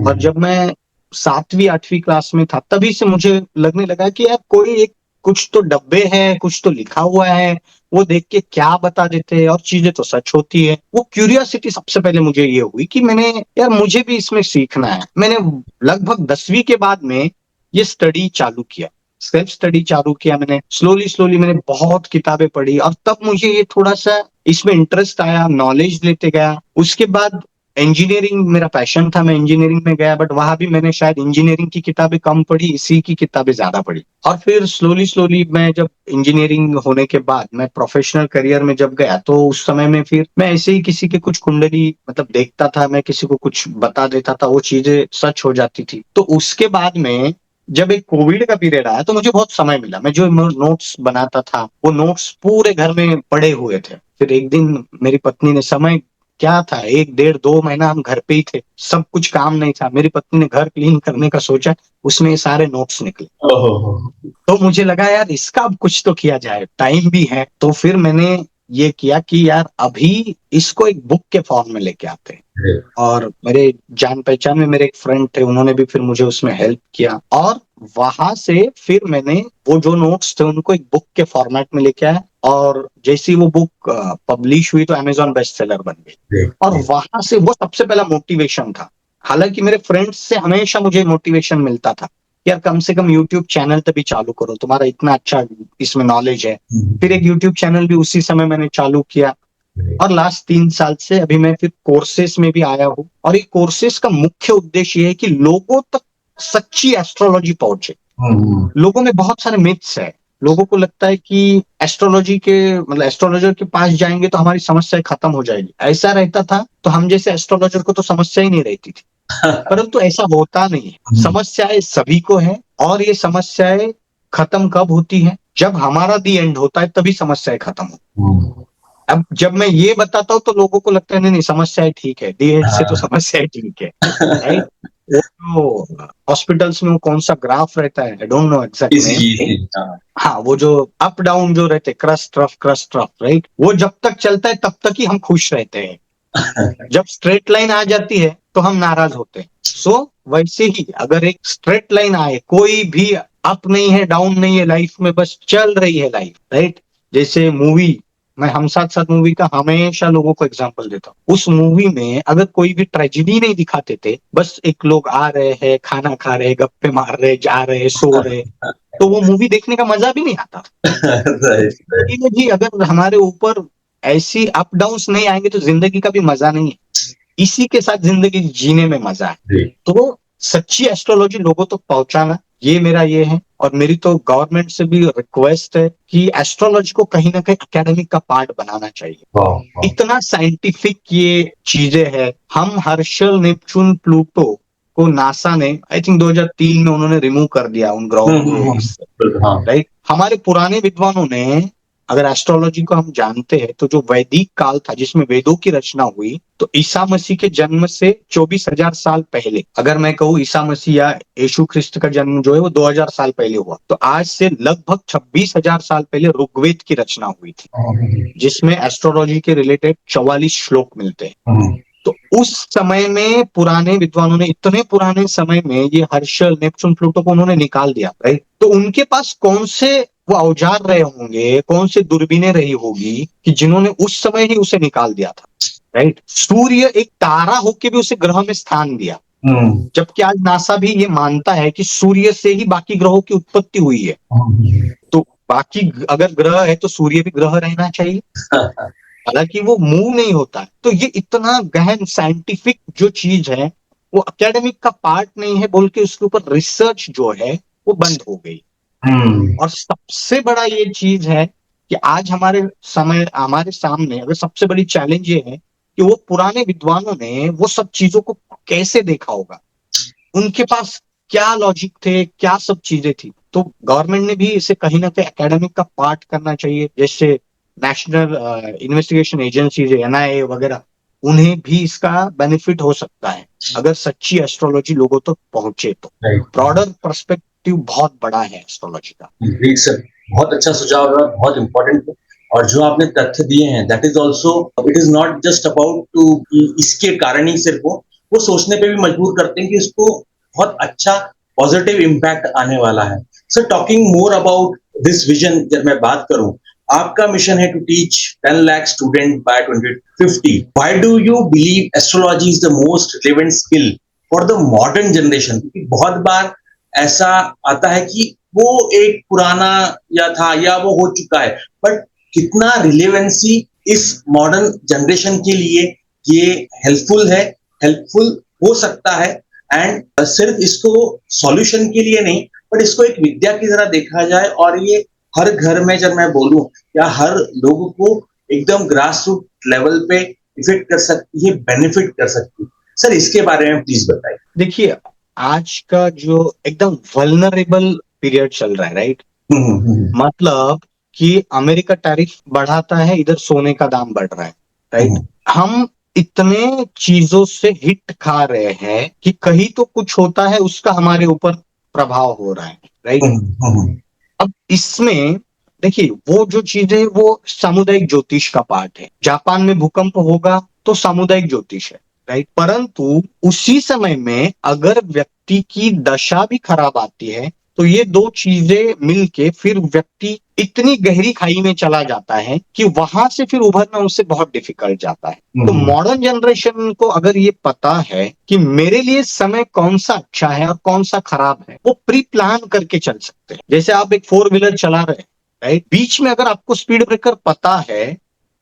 और जब मैं 7वीं 8वीं क्लास में था तभी से मुझे लगने लगा कि यार कोई एक कुछ तो डब्बे है, कुछ तो लिखा हुआ है, वो देख के क्या बता देते हैं, और चीजें तो सच होती है। वो क्यूरियोसिटी सबसे पहले मुझे ये हुई कि मैंने यार मुझे भी इसमें सीखना है। मैंने लगभग 10वीं के बाद में ये स्टडी चालू किया, सेल्फ स्टडी चालू किया। मैंने स्लोली स्लोली मैंने बहुत किताबें पढ़ी, और तब मुझे ये थोड़ा सा इसमें इंटरेस्ट आया, नॉलेज लेते गया। उसके बाद इंजीनियरिंग मेरा पैशन था, मैं इंजीनियरिंग में गया, बट वहां भी मैंने शायद इंजीनियरिंग की किताबें कम पढ़ी, इसी की किताबें ज्यादा पढ़ी। और फिर स्लोली स्लोली मैं जब इंजीनियरिंग होने के बाद मैं प्रोफेशनल करियर में जब गया, तो उस समय में फिर मैं ऐसे ही किसी के कुछ कुंडली मतलब देखता था, मैं किसी को कुछ बता देता था, वो चीजें सच हो जाती थी। तो उसके बाद में जब एक कोविड का पीरियड आया तो मुझे बहुत समय मिला। मैं जो नोट्स बनाता था वो नोट्स पूरे घर में पड़े हुए थे। फिर एक दिन मेरी पत्नी ने, समय क्या था, 1 1.5 2 महीना हम घर पे ही थे, सब कुछ काम नहीं था, मेरी पत्नी ने घर क्लीन करने का सोचा, उसमें ये सारे नोट्स निकले। तो मुझे लगा यार इसका अब कुछ तो किया जाए, टाइम भी है। तो फिर मैंने ये किया कि यार अभी इसको एक बुक के फॉर्म में लेके आते हैं। और मेरे जान पहचान में मेरे एक फ्रेंड थे, उन्होंने भी फिर मुझे उसमें हेल्प किया, और वहां से फिर मैंने वो जो नोट्स थे उनको एक बुक के फॉर्मेट में लेके आया। और जैसी वो बुक पब्लिश हुई तो अमेजॉन बेस्ट सेलर बन गई, और वहां से वो सबसे पहला मोटिवेशन था। हालांकि मेरे फ्रेंड्स से हमेशा मुझे मोटिवेशन मिलता था, यार कम से कम यूट्यूब चैनल तभी चालू करो, तुम्हारा इतना अच्छा इसमें नॉलेज है। फिर एक यूट्यूब चैनल भी उसी समय मैंने चालू किया, और लास्ट 3 साल से अभी मैं फिर कोर्सेस में भी आया हूँ। और ये कोर्सेस का मुख्य उद्देश्य ये है कि लोगों तक सच्ची एस्ट्रोलॉजी पहुंचे। लोगों में बहुत सारे मिथ्स है, लोगों को लगता है कि एस्ट्रोलॉजी के मतलब एस्ट्रोलॉजर के पास जाएंगे तो हमारी समस्याएं खत्म हो जाएगी। ऐसा रहता था तो हम जैसे एस्ट्रोलॉजर को तो समस्या ही नहीं रहती थी, परंतु ऐसा होता नहीं है। समस्याएं सभी को है, और ये समस्याएं खत्म कब होती है, जब हमारा दी एंड होता है, तभी समस्याएं खत्म होती। अब जब मैं ये बताता हूँ तो लोगों को लगता है नहीं नहीं समस्याएं ठीक है, दी एंड से तो समस्याएं ठीक है, राइट? वो जो हॉस्पिटल्स में वो कौन सा ग्राफ रहता है, I don't know exact name. हाँ, वो जो अप डाउन जो रहते, क्रस्ट ट्रफ, राइट, वो जब तक चलता है तब तक ही हम खुश रहते हैं। जब स्ट्रेट लाइन आ जाती है तो हम नाराज होते हैं। सो वैसे ही अगर एक स्ट्रेट लाइन आए, कोई भी अप नहीं है डाउन नहीं है लाइफ में, बस चल रही है लाइफ, राइट? जैसे मूवी, मैं हम साथ साथ मूवी का हमेशा लोगों को एग्जांपल देता हूँ। उस मूवी में अगर कोई भी ट्रेजेडी नहीं दिखाते थे, बस एक लोग आ रहे हैं, खाना खा रहे, गप्पे मार रहे, जा रहे, सो रहे, तो वो मूवी देखने का मजा भी नहीं आता। जिंदगी में भी अगर हमारे ऊपर ऐसी अप डाउन्स नहीं आएंगे तो जिंदगी का भी मजा नहीं है। इसी के साथ जिंदगी जीने में मजा है। तो सच्ची एस्ट्रोलॉजी लोगों तक पहुंचाना, ये मेरा ये है। और मेरी तो गवर्नमेंट से भी रिक्वेस्ट है कि एस्ट्रोलॉजी को कहीं ना कहीं एकेडमिक का पार्ट बनाना चाहिए। इतना साइंटिफिक ये चीजें है। हम हर्षल, नेपच्यून, प्लूटो को नासा ने आई थिंक 2003 में उन्होंने रिमूव कर दिया उन ग्रहों को इससे,
हाँ
राइट। हमारे पुराने विद्वानों ने, अगर एस्ट्रोलॉजी को हम जानते हैं तो जो वैदिक काल था जिसमें वेदों की रचना हुई, तो ईसा मसीह के जन्म से 24,000 साल पहले, अगर मैं कहूँ ईसा मसीह या यीशु ख्रिस्त का जन्म जो है वो 2000 साल पहले हुआ, तो आज से लगभग 26,000 साल पहले ऋग्वेद की रचना हुई थी, जिसमें एस्ट्रोलॉजी के रिलेटेड 44 श्लोक मिलते हैं। तो उस समय में पुराने विद्वानों ने, इतने पुराने समय में ये हर्षल, नेपच्यून, प्लूटो को उन्होंने निकाल दिया, राइट। तो उनके पास कौन से वो औजार रहे होंगे, कौन से दूरबीनें रही होगी कि जिन्होंने उस समय ही उसे निकाल दिया था, राइट। सूर्य एक तारा होके भी उसे ग्रह में स्थान दिया, जबकि आज नासा भी ये मानता है कि सूर्य से ही बाकी ग्रहों की उत्पत्ति हुई है। तो बाकी अगर ग्रह है तो सूर्य भी ग्रह रहना चाहिए, हालांकि वो मूव नहीं होता है। तो ये इतना गहन साइंटिफिक जो चीज है वो एकेडमिक का पार्ट नहीं है, बोल के उसके ऊपर रिसर्च जो है वो बंद हो गई। और सबसे बड़ा ये चीज है कि आज हमारे सामने अगर सबसे बड़ी चैलेंज ये है कि वो पुराने विद्वानों ने वो सब चीजों को कैसे देखा होगा, उनके पास क्या लॉजिक थे, क्या सब चीजें थी। तो गवर्नमेंट ने भी इसे कहीं ना कहीं एकेडमिक का पार्ट करना चाहिए, जैसे नेशनल इन्वेस्टिगेशन एजेंसीज, NIA वगैरह, उन्हें भी इसका बेनिफिट हो सकता है अगर सच्ची एस्ट्रोलॉजी लोगों तक पहुंचे तो। ब्रॉडर पर्सपेक्टिव बहुत बड़ा है एस्ट्रोलॉजी का।
सर, बहुत अच्छा सुझाव है, बहुत इंपॉर्टेंट। और जो आपने तथ्य दिए हैं, that is also, it is not just about to इसके कारण ही सिर्फ वो सोचने पे भी मजबूर करते हैं कि इसको बहुत अच्छा पॉजिटिव इम्पैक्ट आने वाला है। Sir, talking more about this vision, जब मैं बात करूं, आपका मिशन है to teach 10 lakh student by 2050। Why do you believe astrology is the most relevant skill for the modern generation? क्योंकि बहुत बार ऐसा आता है कि वो एक पुराना या था या वो हो चुका है, बट कितना रिलेवेंसी इस मॉडर्न जनरेशन के लिए ये हेल्पफुल हो सकता है। एंड सिर्फ इसको सॉल्यूशन के लिए नहीं, बट इसको एक विद्या की तरह देखा जाए, और ये हर घर में, जब मैं बोलूं, या हर लोगों को एकदम ग्रास रूट लेवल पे इफेक्ट कर सकती है, बेनिफिट कर सकती है। सर, इसके बारे में प्लीज बताइए।
देखिए, आज का जो एकदम वल्नरेबल पीरियड चल रहा है, राइट, मतलब कि अमेरिका टैरिफ बढ़ाता है, इधर सोने का दाम बढ़ रहा है, राइट। हम इतने चीजों से हिट खा रहे हैं कि कहीं तो कुछ होता है, उसका हमारे ऊपर प्रभाव हो रहा है, राइट। अब इसमें देखिए, वो जो चीज है वो सामुदायिक ज्योतिष का पार्ट है। जापान में भूकंप होगा तो सामुदायिक ज्योतिष है, राइट। परंतु उसी समय में अगर व्यक्ति की दशा भी खराब आती है तो ये दो चीजें मिलके फिर व्यक्ति इतनी गहरी खाई में चला जाता है कि वहां से फिर उभरना उससे बहुत डिफिकल्ट जाता है। तो मॉडर्न जनरेशन को अगर ये पता है कि मेरे लिए समय कौन सा अच्छा है और कौन सा खराब है, वो प्री प्लान करके चल सकते हैं। जैसे आप एक 4 व्हीलर चला रहे हैं, राइट, बीच में अगर आपको स्पीड ब्रेकर पता है,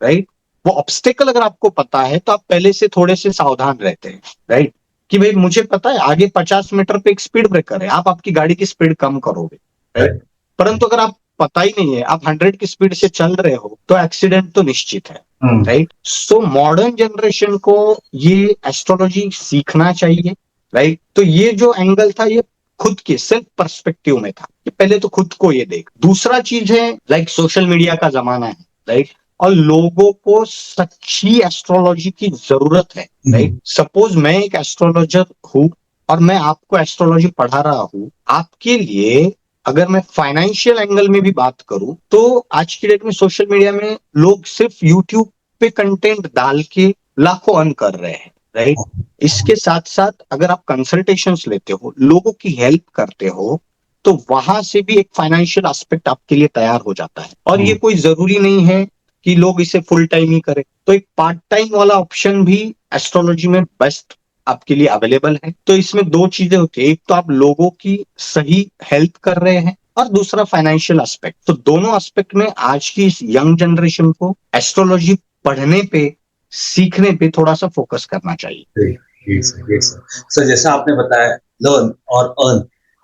राइट, वो ऑब्स्टेकल अगर आपको पता है तो आप पहले से थोड़े से सावधान रहते हैं, राइट, कि भाई मुझे पता है आगे 50 मीटर पे एक स्पीड ब्रेकर है, आप आपकी गाड़ी की स्पीड कम करोगे, राइट। परंतु अगर आप पता ही नहीं है, आप 100 की स्पीड से चल रहे हो, तो एक्सीडेंट तो निश्चित है, राइट। सो मॉडर्न जनरेशन को ये एस्ट्रोलॉजी सीखना चाहिए, राइट। तो ये जो एंगल था ये खुद के सेल्फ पर्सपेक्टिव में था कि पहले तो खुद को ये देख। दूसरा चीज है, लाइक सोशल मीडिया का जमाना है, राइट, और लोगों को सच्ची एस्ट्रोलॉजी की जरूरत है, राइट। सपोज मैं एक एस्ट्रोलॉजर हूं और मैं आपको एस्ट्रोलॉजी पढ़ा रहा हूं, आपके लिए अगर मैं फाइनेंशियल एंगल में भी बात करूं तो आज की डेट में सोशल मीडिया में लोग सिर्फ यूट्यूब पे कंटेंट डाल के लाखों अर्न कर रहे हैं, राइट। इसके साथ साथ अगर आप कंसल्टेशंस लेते हो, लोगों की हेल्प करते हो, तो वहां से भी एक फाइनेंशियल एस्पेक्ट आपके लिए तैयार हो जाता है। और ये कोई जरूरी नहीं है कि लोग इसे फुल टाइम ही करें, तो एक पार्ट टाइम वाला ऑप्शन भी एस्ट्रोलॉजी में बेस्ट आपके लिए अवेलेबल है। तो इसमें दो चीजें होती है, एक तो आप लोगों की सही हेल्प कर रहे हैं और दूसरा फाइनेंशियल एस्पेक्ट। तो दोनों एस्पेक्ट में आज की इस यंग जनरेशन को एस्ट्रोलॉजी पढ़ने पे, सीखने पे थोड़ा सा फोकस करना चाहिए।
सर, जैसा आपने बताया, लर्न और अर्न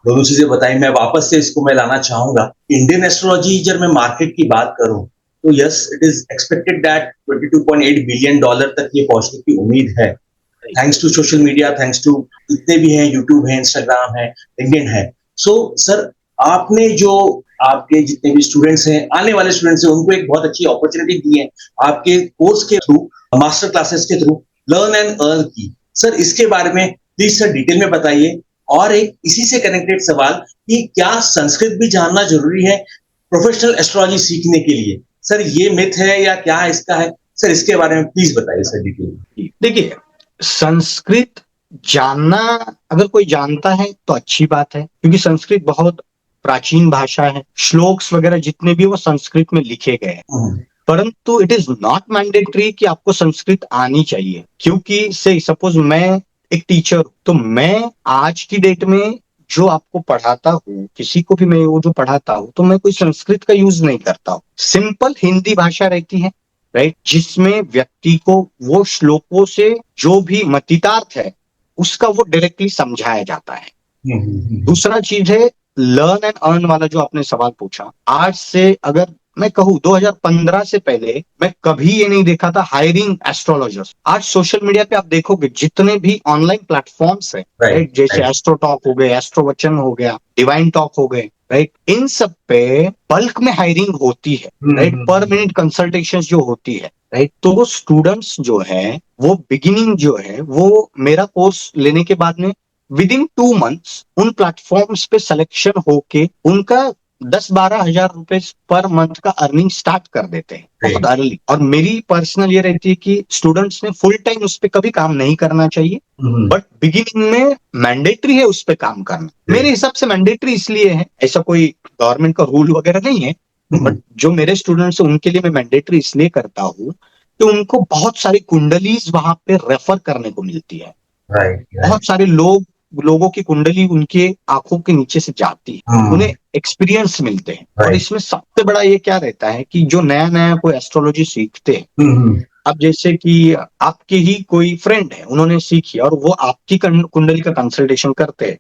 दोनों चीजें बताई, मैं वापस से इसको मैं लाना चाहूंगा। इंडियन एस्ट्रोलॉजी, जब मैं मार्केट की बात करूं, तो yes, it is expected that $22.8 billion तक ये पहुंचने की उम्मीद है। Thanks to social media, thanks to जितने भी हैं, यूट्यूब है, इंस्टाग्राम है, लिंक्डइन है। सो सर, आपने जो आपके जितने भी स्टूडेंट्स हैं, आने वाले स्टूडेंट्स हैं, उनको एक बहुत अच्छी अपॉर्चुनिटी दी है आपके कोर्स के थ्रू, मास्टर क्लासेस के थ्रू, लर्न एंड अर्न की। सर, इसके बारे में प्लीज सर डिटेल में बताइए। और एक इसी से कनेक्टेड सवाल कि क्या संस्कृत भी जानना जरूरी है प्रोफेशनल एस्ट्रोलॉजी सीखने के लिए? सर, ये मिथ है या क्या इसका है? सर, इसके बारे में प्लीज बताइए सर डिटेल में।
देखिए, संस्कृत जानना अगर कोई जानता है तो अच्छी बात है, क्योंकि संस्कृत बहुत प्राचीन भाषा है। श्लोक्स वगैरह जितने भी वो संस्कृत में लिखे गए हैं, परंतु इट इज नॉट मैंडेटरी कि आपको संस्कृत आनी चाहिए। क्योंकि से सपोज मैं एक टीचर हूं, तो मैं आज की डेट में जो आपको पढ़ाता हूँ, किसी को भी मैं वो जो पढ़ाता हूँ, तो मैं कोई संस्कृत का यूज नहीं करता हूँ। सिंपल हिंदी भाषा रहती है, राइट, जिसमें व्यक्ति को वो श्लोकों से जो भी मतितार्थ है उसका वो डायरेक्टली समझाया जाता है। दूसरा चीज है लर्न एंड अर्न वाला जो आपने सवाल पूछा। आज से अगर मैं कहूँ 2015 से पहले मैं कभी ये नहीं देखा था हायरिंग एस्ट्रोलॉजर्स। आज सोशल मीडिया पे आप देखोगे जितने भी ऑनलाइन प्लेटफॉर्म्स है, राइट, जैसे एस्ट्रो टॉक हो गए, एस्ट्रो वचन हो गया, डिवाइन टॉक हो गए, राइट, इन सब पे बल्क में हायरिंग होती है, राइट, पर मिनट कंसल्टेशंस जो होती है, राइट। तो वो स्टूडेंट्स जो है वो बिगिनिंग जो है वो मेरा कोर्स लेने के बाद में विद इन 2 months उन प्लेटफॉर्म्स पे सिलेक्शन होके उनका 10-12 हजार रुपए पर मंथ का अर्निंग स्टार्ट कर देते हैं बहुत अर्ली। और मेरी पर्सनल ये रहती है कि स्टूडेंट्स ने फुल टाइम उस पर कभी काम नहीं करना चाहिए, बट बिगिनिंग में मैंडेटरी है उस पर काम करना। मेरे हिसाब से मैंडेटरी इसलिए है, ऐसा कोई गवर्नमेंट का रूल वगैरह नहीं है, बट जो मेरे स्टूडेंट्स हैं उनके लिए मैं मैंडेटरी इसलिए करता हूँ कि उनको बहुत सारी कुंडलीज वहां पे रेफर करने को मिलती है। बहुत सारे लोगों की कुंडली उनके आंखों के नीचे से जाती है, उन्हें एक्सपीरियंस मिलते हैं। और इसमें सबसे बड़ा ये क्या रहता है कि जो नया नया कोई एस्ट्रोलॉजी सीखते हैं, अब जैसे कि आपके ही कोई फ्रेंड है, उन्होंने सीखी और वो आपकी कुंडली का कंसल्टेशन करते हैं,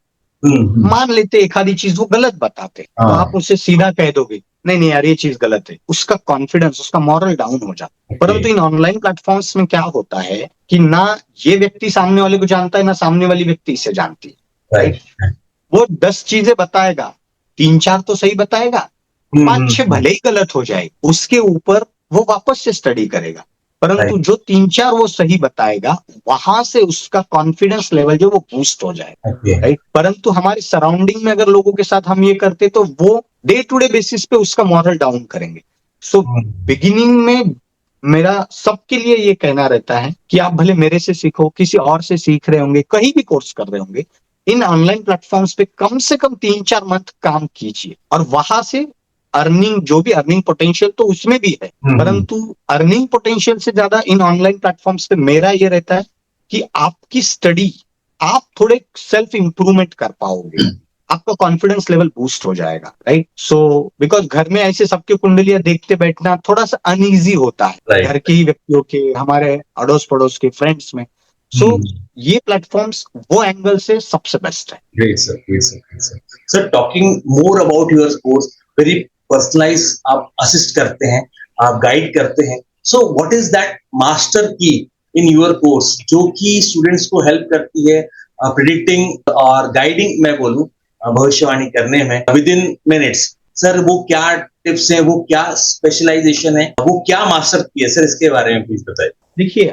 मान लेते एक आधी चीज वो गलत बताते, तो आप उससे सीधा कह दोगे नहीं नहीं यार ये चीज गलत है, उसका कॉन्फिडेंस, उसका मॉरल डाउन हो जाता है। परंतु इन ऑनलाइन प्लेटफॉर्म्स में क्या होता है कि ना ये व्यक्ति सामने वाले को जानता है, ना सामने वाली व्यक्ति इसे जानती है, राइट। वो 10 चीजें बताएगा, 3-4 तो सही बताएगा, 5-6 भले ही गलत हो जाए, उसके ऊपर वो वापस से स्टडी करेगा। परंतु जो 3-4 वो सही बताएगा, वहां से उसका कॉन्फिडेंस लेवल जो वो बूस्ट हो जाएगा, राइट। परंतु हमारे सराउंडिंग में अगर लोगों के साथ हम ये करते तो वो डे टू डे बेसिस पे उसका मॉरल डाउन करेंगे। सो बिगिनिंग में मेरा सबके लिए ये कहना रहता है कि आप भले मेरे से सीखो, किसी और से सीख रहे होंगे, कहीं भी कोर्स कर रहे होंगे, इन ऑनलाइन प्लेटफॉर्म्स पे कम से कम 3-4 मंथ काम कीजिए और वहां से अर्निंग, जो भी अर्निंग पोटेंशियल तो उसमें भी है, परंतु अर्निंग पोटेंशियल से ज्यादा इन ऑनलाइन प्लेटफॉर्म्स पे मेरा ये रहता है कि आपकी स्टडी, आप थोड़े सेल्फ इंप्रूवमेंट कर पाओगे, आपका कॉन्फिडेंस लेवल बूस्ट हो जाएगा, राइट। सो बिकॉज घर में ऐसे सबके कुंडलियां देखते बैठना थोड़ा सा अनईजी होता है, घर के ही व्यक्तियों के, हमारे अड़ोस पड़ोस के फ्रेंड्स में। सो ये प्लेटफॉर्म्स वो एंगल से सबसे बेस्ट है।
Great sir, great sir, great sir. Sir, talking more about your course, very personalise आप असिस्ट करते हैं, आप गाइड करते हैं। So what is that master key in your course जो कि स्टूडेंट्स को हेल्प करती है प्रिडिक्टिंग और गाइडिंग, मैं बोलूं भविष्यवाणी करने में विद इन मिनट्स? सर, वो क्या टिप्स हैं, वो क्या स्पेशलाइजेशन है, वो क्या मास्टर की है सर? इसके बारे में प्लीज बताइए।
देखिए,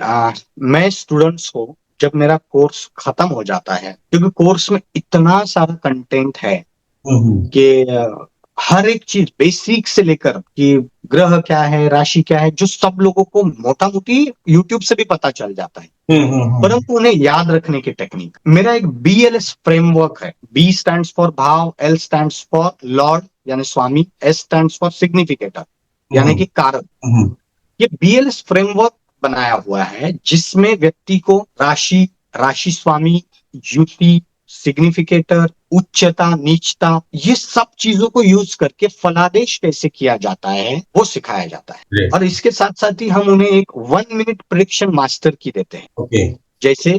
मैं स्टूडेंट्स को जब मेरा कोर्स खत्म हो जाता है, क्योंकि कोर्स में इतना सारा कंटेंट है कि हर एक चीज बेसिक से लेकर कि ग्रह क्या है, राशि क्या है, जो सब लोगों को मोटा मोटी यूट्यूब से भी पता चल जाता है, परंतु उन्हें याद रखने की टेक्निक, मेरा एक BLS फ्रेमवर्क है। B स्टैंड्स फॉर भाव, L स्टैंड्स फॉर लॉर्ड यानी स्वामी, S स्टैंड्स फॉर सिग्निफिकेटर यानी कि कारक। ये BLS फ्रेमवर्क बनाया हुआ है जिसमें व्यक्ति को राशि, राशि स्वामी, युति, सिग्निफिकेटर, उच्चता, नीचता, ये सब चीजों को यूज करके फलादेश कैसे किया जाता है वो सिखाया जाता है। और इसके साथ साथ ही हम उन्हें एक 1 मिनट प्रेडिक्शन मास्टर की देते हैं। जैसे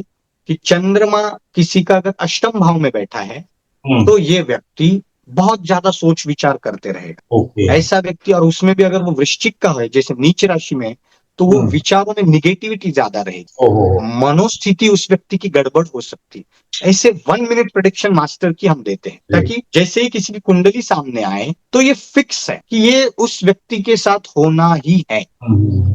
कि चंद्रमा किसी का अगर अष्टम भाव में बैठा है तो ये व्यक्ति बहुत ज्यादा सोच विचार करते रहेगा। ऐसा व्यक्ति, और उसमें भी अगर वो वृश्चिक का है, जैसे नीच राशि में, तो वो विचारों में निगेटिविटी ज्यादा रहेगी, मनोस्थिति उस व्यक्ति की गड़बड़ हो सकती है। ऐसे 1 मिनट प्रेडिक्शन मास्टर की हम देते हैं, ताकि जैसे ही किसी की कुंडली सामने आए तो ये फिक्स है कि ये उस व्यक्ति के साथ होना ही है,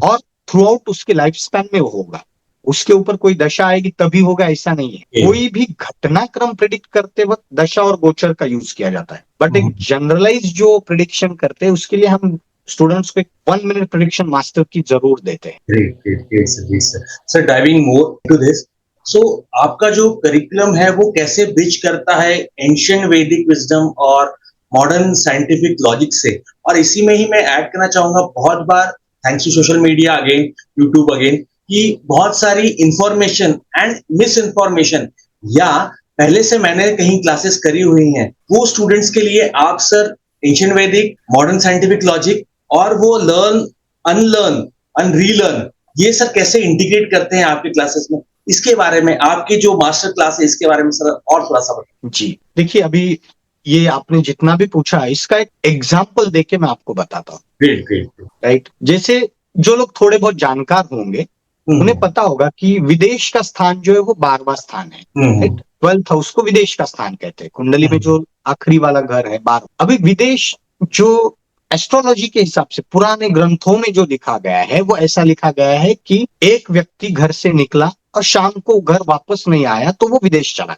और थ्रू आउट उसके लाइफ स्पैन में वो होगा। उसके ऊपर कोई दशा आएगी तभी होगा, ऐसा नहीं है। कोई भी घटनाक्रम प्रिडिक्ट करते वक्त दशा और गोचर का यूज किया जाता है, बट एक जनरलाइज जो प्रिडिक्शन करते हैं उसके लिए हम स्टूडेंट्स को एक 1 मिनट प्रेडिक्शन मास्टर की जरूर देते हैं।
Great sir, diving more to this, so आपका जो करिकुलम है वो कैसे ब्रिज करता है एंशिएंट वैदिक विजडम और मॉडर्न साइंटिफिक लॉजिक से? और इसी में ही मैं ऐड करना चाहूंगा, बहुत बार thanks to social media again, YouTube again, कि बहुत सारी इंफॉर्मेशन एंड मिस इन्फॉर्मेशन, या पहले से मैंने कहीं क्लासेस करी हुई हैं, वो स्टूडेंट्स के लिए आप सर एंशिएंट वैदिक, मॉडर्न साइंटिफिक लॉजिक और वो लर्न, अनलर्न, रीलर्न, ये सर कैसे इंटीग्रेट करते हैं आपके क्लासेस में? इसके बारे में, आपकी जो मास्टर क्लास है इसके बारे में सर और थोड़ा सा बताइए।
जी देखिए, अभी ये आपने जितना भी पूछा इसका एक एग्जाम्पल देके मैं आपको बताता हूँ।
ग्रेट।
राइट, जैसे जो लोग थोड़े बहुत जानकार होंगे उन्हें पता होगा कि विदेश का स्थान जो है वो 12वां स्थान है। राइट, 12th हाउस को विदेश का स्थान कहते हैं। कुंडली में जो आखिरी वाला घर है 12। अभी विदेश जो एस्ट्रोलॉजी के हिसाब से पुराने ग्रंथों में जो लिखा गया है वो ऐसा लिखा गया है कि एक व्यक्ति घर से निकला और शाम को घर वापस नहीं आया तो वो विदेश चला,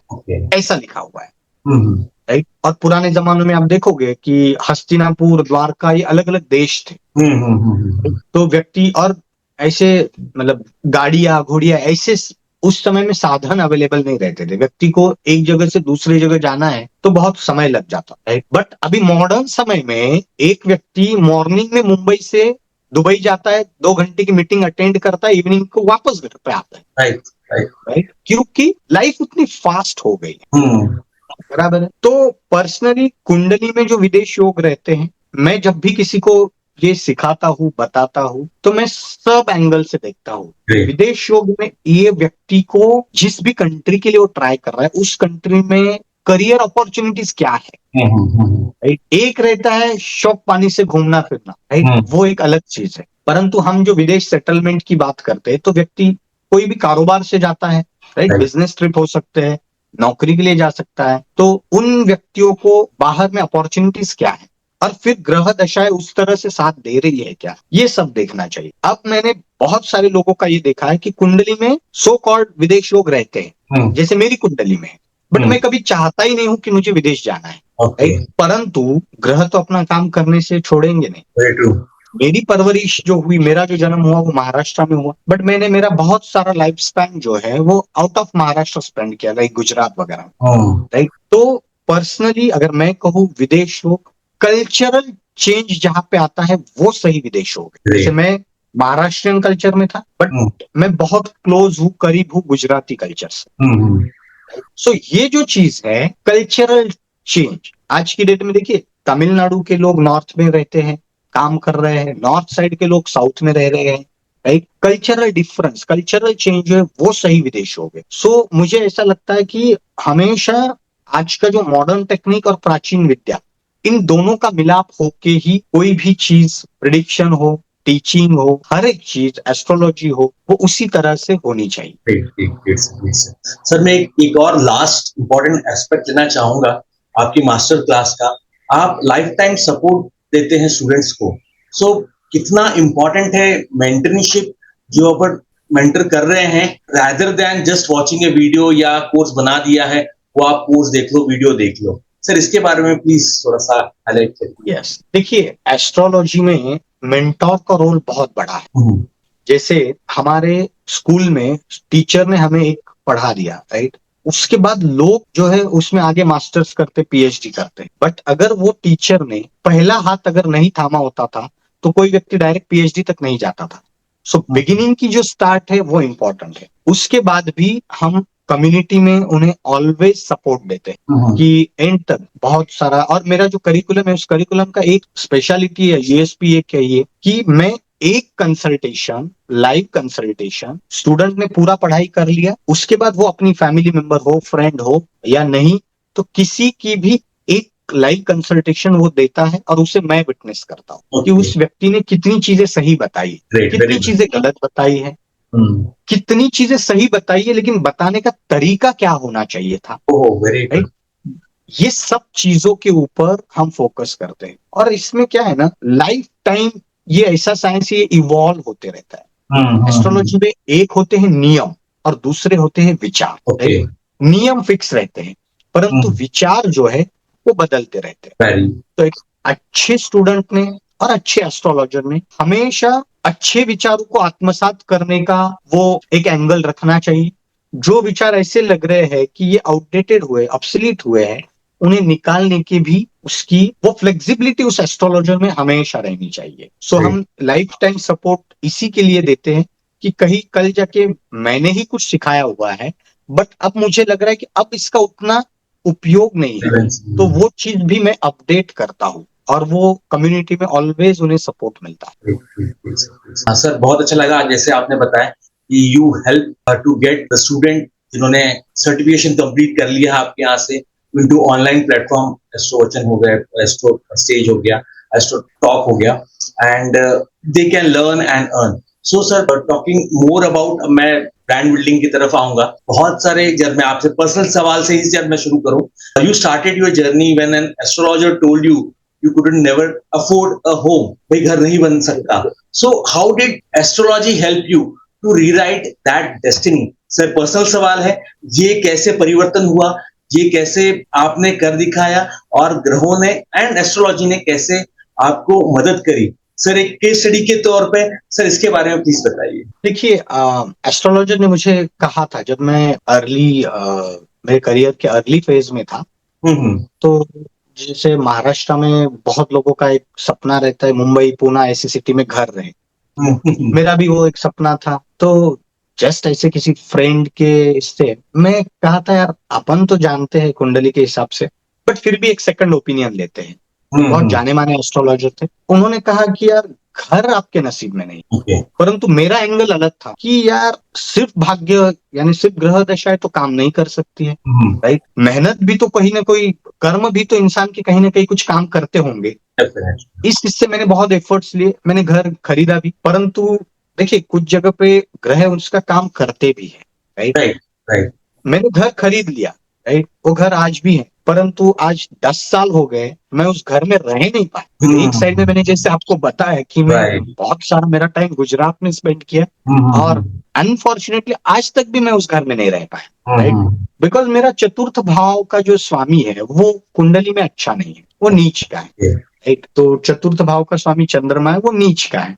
ऐसा लिखा हुआ है। राइट, और पुराने जमानों में आप देखोगे कि हस्तिनापुर, द्वारका, ये अलग अलग देश थे। तो व्यक्ति, और ऐसे मतलब गाड़ियां, घोड़ियां, ऐसे उस समय में साधन अवेलेबल नहीं रहते थे। व्यक्ति को एक जगह से दूसरी जगह जाना है तो बहुत समय लग जाता है। बट अभी मॉडर्न समय में एक व्यक्ति मॉर्निंग में मुंबई से दुबई जाता है, 2 घंटे की मीटिंग अटेंड करता है, इवनिंग को वापस घर पे आता है। राइट, क्योंकि लाइफ उतनी फास्ट हो गई है। बराबर है। तो पर्सनली कुंडली में जो विदेश योग रहते हैं, मैं जब भी किसी को ये सिखाता हूँ, बताता हूँ, तो मैं सब एंगल से देखता हूँ। विदेश योग में ये व्यक्ति को जिस भी कंट्री के लिए वो ट्राई कर रहा है उस कंट्री में करियर अपॉर्चुनिटीज क्या है। राइट, एक रहता है शौक पानी से घूमना फिरना, राइट, वो एक अलग चीज है। परंतु हम जो विदेश सेटलमेंट की बात करते हैं तो व्यक्ति कोई भी कारोबार से जाता है, राइट, बिजनेस ट्रिप हो सकते हैं, नौकरी के लिए जा सकता है। तो उन व्यक्तियों को बाहर में अपॉर्चुनिटीज क्या है और फिर ग्रह दशाएं उस तरह से साथ दे रही है क्या, ये सब देखना चाहिए। अब मैंने बहुत सारे लोगों का ये देखा है कि कुंडली में सो कॉल्ड विदेश योग रहते हैं, जैसे मेरी कुंडली में है, बट मैं कभी चाहता ही नहीं हूं कि मुझे विदेश जाना है। परंतु ग्रह तो अपना काम करने से छोड़ेंगे नहीं। मेरी परवरिश जो हुई, मेरा जो जन्म हुआ वो महाराष्ट्र में हुआ, बट मैंने मेरा बहुत सारा लाइफ स्पैन जो है वो आउट ऑफ महाराष्ट्र स्पेंड किया, लाइक गुजरात वगैरह। राइट, तो पर्सनली अगर मैं कहूँ विदेश योग, कल्चरल चेंज जहां पे आता है वो सही विदेश योग है। जैसे मैं महाराष्ट्रियन कल्चर में था, बट मैं बहुत क्लोज हूँ, करीब हूँ गुजराती कल्चर से। सो ये जो चीज है कल्चरल चेंज, आज की डेट में देखिए तमिलनाडु के लोग नॉर्थ में रहते हैं, काम कर रहे हैं, नॉर्थ साइड के लोग साउथ में रह रहे हैं। Right, cultural difference, cultural change जो है वो सही विदेश योग है। सो मुझे ऐसा लगता है कि हमेशा आज का जो मॉडर्न टेक्निक और प्राचीन विद्या, इन दोनों का मिलाप होके ही कोई भी चीज, प्रिडिक्शन हो, टीचिंग हो, हर एक चीज, एस्ट्रोलॉजी हो, वो उसी तरह से होनी चाहिए।
सर मैं एक और लास्ट इंपॉर्टेंट एस्पेक्ट लेना चाहूंगा आपकी मास्टर क्लास का। आप लाइफ टाइम सपोर्ट देते हैं स्टूडेंट्स को, सो कितना इंपॉर्टेंट है मेंटरशिप जो अपन मेंटर कर रहे हैं, रादर देन जस्ट वॉचिंग ए वीडियो या कोर्स बना दिया है वो आप कोर्स देख लो, वीडियो देख लो। सर इसके बारे में प्लीज थोड़ा सा हाईलाइट करिए।
यस, देखिए एस्ट्रोलॉजी में मेंटोर का रोल बहुत बड़ा है। जैसे हमारे स्कूल में टीचर ने हमें एक पढ़ा दिया, राइट, उसके बाद लोग जो है उसमें आगे मास्टर्स करते, पीएचडी करते, बट अगर वो टीचर ने पहला हाथ अगर नहीं थामा होता था तो कोई व्यक्ति डायरेक्ट पीएचडी तक नहीं जाता था। सो बिगिनिंग की जो स्टार्ट है वो इम्पोर्टेंट है। उसके बाद भी हम कम्युनिटी में उन्हें ऑलवेज सपोर्ट देते हैं कि एंड तक बहुत सारा। और मेरा जो करिकुलम है उस करिकुलम का एक स्पेशलिटी है, यूएसपी एक है ये, कि मैं एक कंसल्टेशन, लाइव कंसल्टेशन, स्टूडेंट ने पूरा पढ़ाई कर लिया, उसके बाद वो अपनी फैमिली मेंबर हो, फ्रेंड हो या नहीं, तो किसी की भी एक एक लाइव कंसल्टेशन वो देता है और उसे मैं विटनेस करता हूँ कि
Okay.
उस व्यक्ति ने कितनी चीजें सही बताई,
Great,
कितनी
very good.
चीजें गलत बताई है, कितनी चीजें सही बताई है, लेकिन बताने का तरीका क्या होना चाहिए था।
Oh, very
right,
good.
ये सब चीजों के ऊपर हम फोकस करते हैं। और इसमें क्या है ना, लाइफ टाइम ये ऐसा साइंस ये इवॉल्व होते रहता है। एस्ट्रोलॉजी में एक होते हैं नियम और दूसरे होते हैं विचार।
Okay.
राइट, नियम फिक्स रहते हैं परंतु विचार जो है वो बदलते रहते हैं।
Very.
तो एक अच्छे स्टूडेंट ने और अच्छे एस्ट्रोलॉजर ने हमेशा अच्छे विचारों को आत्मसात करने का वो एक एंगल रखना चाहिए। जो विचार ऐसे लग रहे हैं कि ये आउटडेटेड हुए, ऑब्सोलीट हुए हैं, उन्हें निकालने की भी उसकी वो फ्लेक्सिबिलिटी उस एस्ट्रोलॉजर में हमेशा रहनी चाहिए। सो हम लाइफ टाइम सपोर्ट इसी के लिए देते हैं कि कहीं कल जाके मैंने ही कुछ सिखाया हुआ है बट अब मुझे लग रहा है कि अब इसका उतना उपयोग नहीं है, तो वो चीज भी मैं अपडेट करता हूँ और वो कम्युनिटी में ऑलवेज उन्हें सपोर्ट मिलता है।
हाँ सर, बहुत अच्छा लगा जैसे आपने बताया कि you help to get the student जिन्होंने सर्टिफिकेशन कंप्लीट कर लिया है आपके यहाँ से इनटू ऑनलाइन प्लेटफॉर्म। एस्ट्रो वचन हो गया, एस्ट्रो स्टेज हो गया, एस्ट्रो टॉक हो गया, and they can learn and earn. So sir, talking more about, मैं ब्रांड बिल्डिंग की तरफ आऊंगा। बहुत सारे, जब मैं आपसे पर्सनल सवाल से ही जब मैं शुरू करूं, you started your journey when an astrologer told you couldn't never afford a home, भाई घर नहीं बन सकता। So how did astrology help you to rewrite that destiny? Sir, personal सवाल है, ये कैसे परिवर्तन हुआ, ये कैसे आपने कर दिखाया और ग्रहों ने एंड एस्ट्रोलॉजी ने कैसे आपको मदद करी? सर, एक केस स्टडी के तौर पे सर इसके बारे में प्लीज बताइए।
देखिए, एस्ट्रोलॉजर ने मुझे कहा था जब मैं मेरे करियर के अर्ली फेज में था, तो जैसे महाराष्ट्र में बहुत लोगों का एक सपना रहता है मुंबई पुणे ऐसी सिटी में घर रहे, मेरा भी वो एक सपना था। तो जस्ट ऐसे किसी फ्रेंड के इससे मैं कहा था यार अपन तो जानते हैं कुंडली के हिसाब से बट फिर भी एक सेकंड ओपिनियन लेते हैं। बहुत जाने माने एस्ट्रोलॉजर थे, उन्होंने कहा कि यार घर आपके नसीब में नहीं, परंतु मेरा एंगल अलग था कि यार सिर्फ भाग्य यानी सिर्फ ग्रह दशाएं तो काम नहीं कर सकती है। राइट, मेहनत भी तो कहीं ना कोई, कर्म भी तो इंसान के कहीं ना कहीं कुछ काम करते होंगे। इस हिस्से मैंने बहुत एफर्ट्स लिए, मैंने घर खरीदा भी, परंतु देखिए कुछ जगह पे ग्रह उसका काम करते भी है। राइट, मैंने घर खरीद लिया, राइट, वो घर आज भी है, परंतु आज 10 साल हो गए मैं उस घर में रह नहीं पाया। एक साइड में मैंने जैसे आपको बताया कि मैं बहुत सारा मेरा टाइम गुजरात में स्पेंड किया और अनफॉर्चुनेटली आज तक भी मैं उस घर में नहीं रह पाया। राइट, बिकॉज मेरा चतुर्थ भाव का जो स्वामी है वो कुंडली में अच्छा नहीं है, वो नीच का है। राइट, तो चतुर्थ भाव का स्वामी चंद्रमा है, वो नीच का है।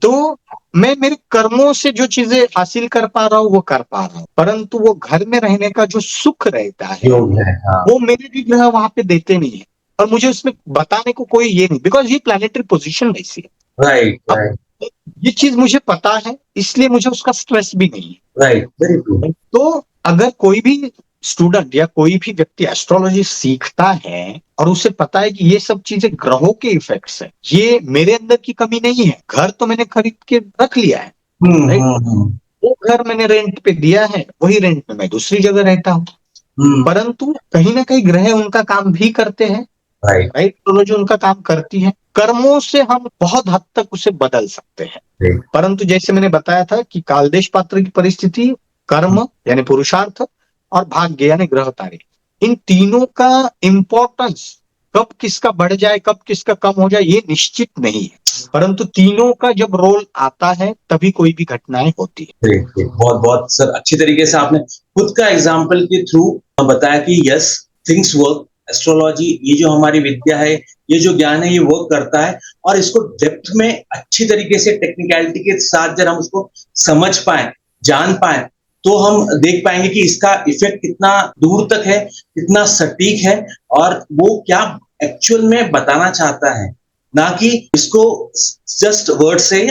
तो मैं मेरे कर्मों से जो चीजें हासिल कर पा रहा हूँ वो कर पा रहा हूँ, परंतु वो घर में रहने का जो सुख रहता है वो मेरे भी ग्रह वहां पे देते नहीं है और मुझे उसमें बताने को कोई ये नहीं, बिकॉज ये प्लैनेटरी पोजीशन वैसी है। राइट, ये चीज मुझे पता है इसलिए मुझे उसका स्ट्रेस भी नहीं है। राइट, तो अगर कोई भी स्टूडेंट या कोई भी व्यक्ति एस्ट्रोलॉजी सीखता है और उसे पता है कि ये सब चीजें ग्रहों के इफेक्ट्स है, ये मेरे अंदर की कमी नहीं है, घर तो मैंने खरीद के रख लिया है, वो घर मैंने रेंट पे दिया है, वही रेंट पे मैं दूसरी जगह रहता हूँ, परंतु कहीं ना कहीं ग्रह उनका काम भी करते हैं। राइट, एस्ट्रोलॉजी उनका काम करती है, कर्मों से हम बहुत हद तक उसे बदल सकते हैं। परंतु जैसे मैंने बताया था कि कालदेश पात्र की परिस्थिति, कर्म यानी पुरुषार्थ और भाग्य यानी ग्रह तारे, इन तीनों का इंपॉर्टेंस कब किसका बढ़ जाए कब किसका कम हो जाए ये निश्चित नहीं है, परंतु तीनों का जब रोल आता है तभी कोई भी घटनाएं होती है।
बहुत बहुत सर अच्छी तरीके से आपने खुद का एग्जाम्पल के थ्रू बताया कि यस थिंग्स वर्क। एस्ट्रोलॉजी ये जो हमारी विद्या है, ये जो ज्ञान है, ये वर्क करता है और इसको डेप्थ में अच्छी तरीके से टेक्निकलिटी के साथ जब हम उसको समझ पाए, जान पाए, तो हम देख पाएंगे कि इसका इफेक्ट कितना दूर तक है, कितना सटीक है और वो क्या एक्चुअल में बताना चाहता है, ना कि इसको जस्ट वर्ड से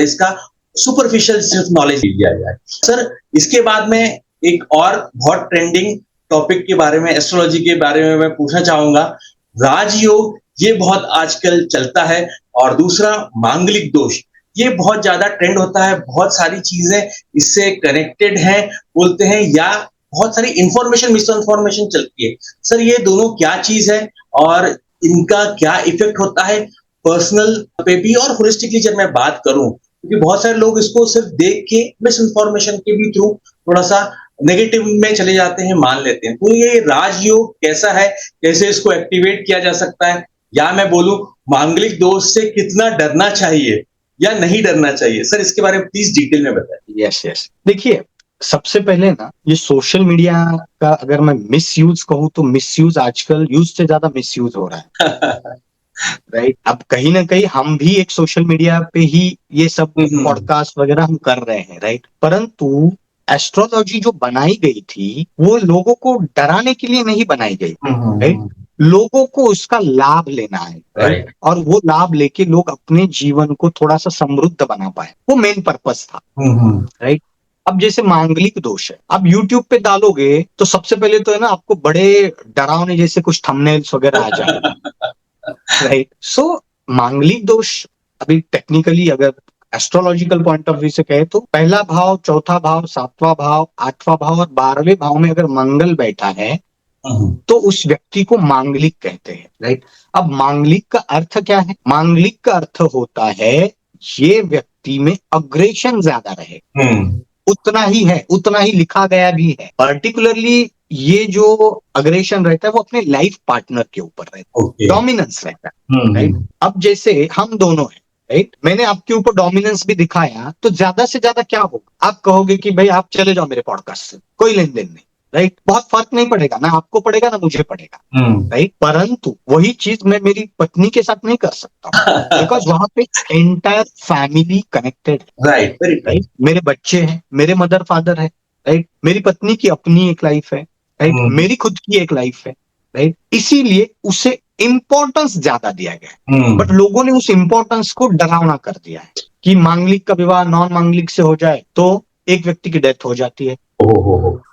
इसका सुपरफिशियल सिर्फ नॉलेज दिया जाए। सर, इसके बाद में एक और बहुत ट्रेंडिंग टॉपिक के बारे में, एस्ट्रोलॉजी के बारे में मैं पूछना चाहूंगा। राजयोग ये बहुत आजकल चलता है और दूसरा मांगलिक दोष, ये बहुत ज्यादा ट्रेंड होता है, बहुत सारी चीजें इससे कनेक्टेड हैं बोलते हैं, या बहुत सारी इंफॉर्मेशन मिस इन्फॉर्मेशन चलती है। सर, ये दोनों क्या चीज है और इनका क्या इफेक्ट होता है पर्सनल पे भी और होलिस्टिकली जब मैं बात करूं, क्योंकि बहुत सारे लोग इसको सिर्फ देख के मिस इन्फॉर्मेशन के भी थ्रू थोड़ा सा नेगेटिव में चले जाते हैं, मान लेते हैं। तो ये राजयोग कैसा है, कैसे इसको एक्टिवेट किया जा सकता है, या मैं बोलूं मांगलिक दोष से कितना डरना चाहिए या नहीं डरना चाहिए, सर इसके बारे में प्लीज डिटेल में बताएं।
यस, देखिए, सबसे पहले ना, ये सोशल मीडिया का अगर मैं मिस यूज कहूँ तो मिस यूज आजकल यूज से ज्यादा मिस यूज हो रहा है। राइट, अब कहीं ना कहीं हम भी एक सोशल मीडिया पे ही ये सब पॉडकास्ट वगैरह हम कर रहे हैं, राइट। परंतु एस्ट्रोलॉजी जो बनाई गई थी वो लोगों को डराने के लिए नहीं बनाई गई, राइट। लोगों को उसका लाभ लेना है, राइट, और वो लाभ लेके लोग अपने जीवन को थोड़ा सा समृद्ध बना पाए, वो मेन पर्पस था, राइट। अब जैसे मांगलिक दोष है, अब यूट्यूब पे डालोगे तो सबसे पहले तो है ना, आपको बड़े डरावने जैसे कुछ थंबनेल्स वगैरह आ जाएंगे, राइट। सो मांगलिक दोष, अभी टेक्निकली अगर एस्ट्रोलॉजिकल पॉइंट ऑफ व्यू से कहे तो पहला भाव, चौथा भाव, सातवां भाव, आठवां भाव और 12वें भाव में अगर मंगल बैठा है तो उस व्यक्ति को मांगलिक कहते हैं, राइट। अब मांगलिक का अर्थ क्या है? मांगलिक का अर्थ होता है ये व्यक्ति में अग्रेशन ज्यादा रहे, उतना ही है, उतना ही लिखा गया भी है। पर्टिकुलरली ये जो अग्रेशन रहता है वो अपने लाइफ पार्टनर के ऊपर रहता है, डोमिनेंस रहता है, राइट। अब जैसे हम दोनों हैं, राइट, मैंने आपके ऊपर डोमिनेंस भी दिखाया तो ज्यादा से ज्यादा क्या होगा? आप कहोगे कि भाई आप चले जाओ मेरे पॉडकास्ट से, कोई लेन देन नहीं, राइट। बहुत फर्क नहीं पड़ेगा, ना आपको पड़ेगा ना मुझे पड़ेगा, राइट। परंतु वही चीज मैं मेरी पत्नी के साथ नहीं कर सकता बिकॉज वहां पे एंटायर फैमिली कनेक्टेड है, राइट। मेरे बच्चे हैं, मेरे मदर फादर है, राइट। मेरी पत्नी की अपनी एक लाइफ है, राइट, मेरी खुद की एक लाइफ है, राइट। इसीलिए उसे इंपॉर्टेंस ज्यादा दिया गया है, बट लोगों ने उस इंपॉर्टेंस को डरावना कर दिया है कि मांगलिक का विवाह नॉन मांगलिक से हो जाए तो एक व्यक्ति की डेथ हो जाती है।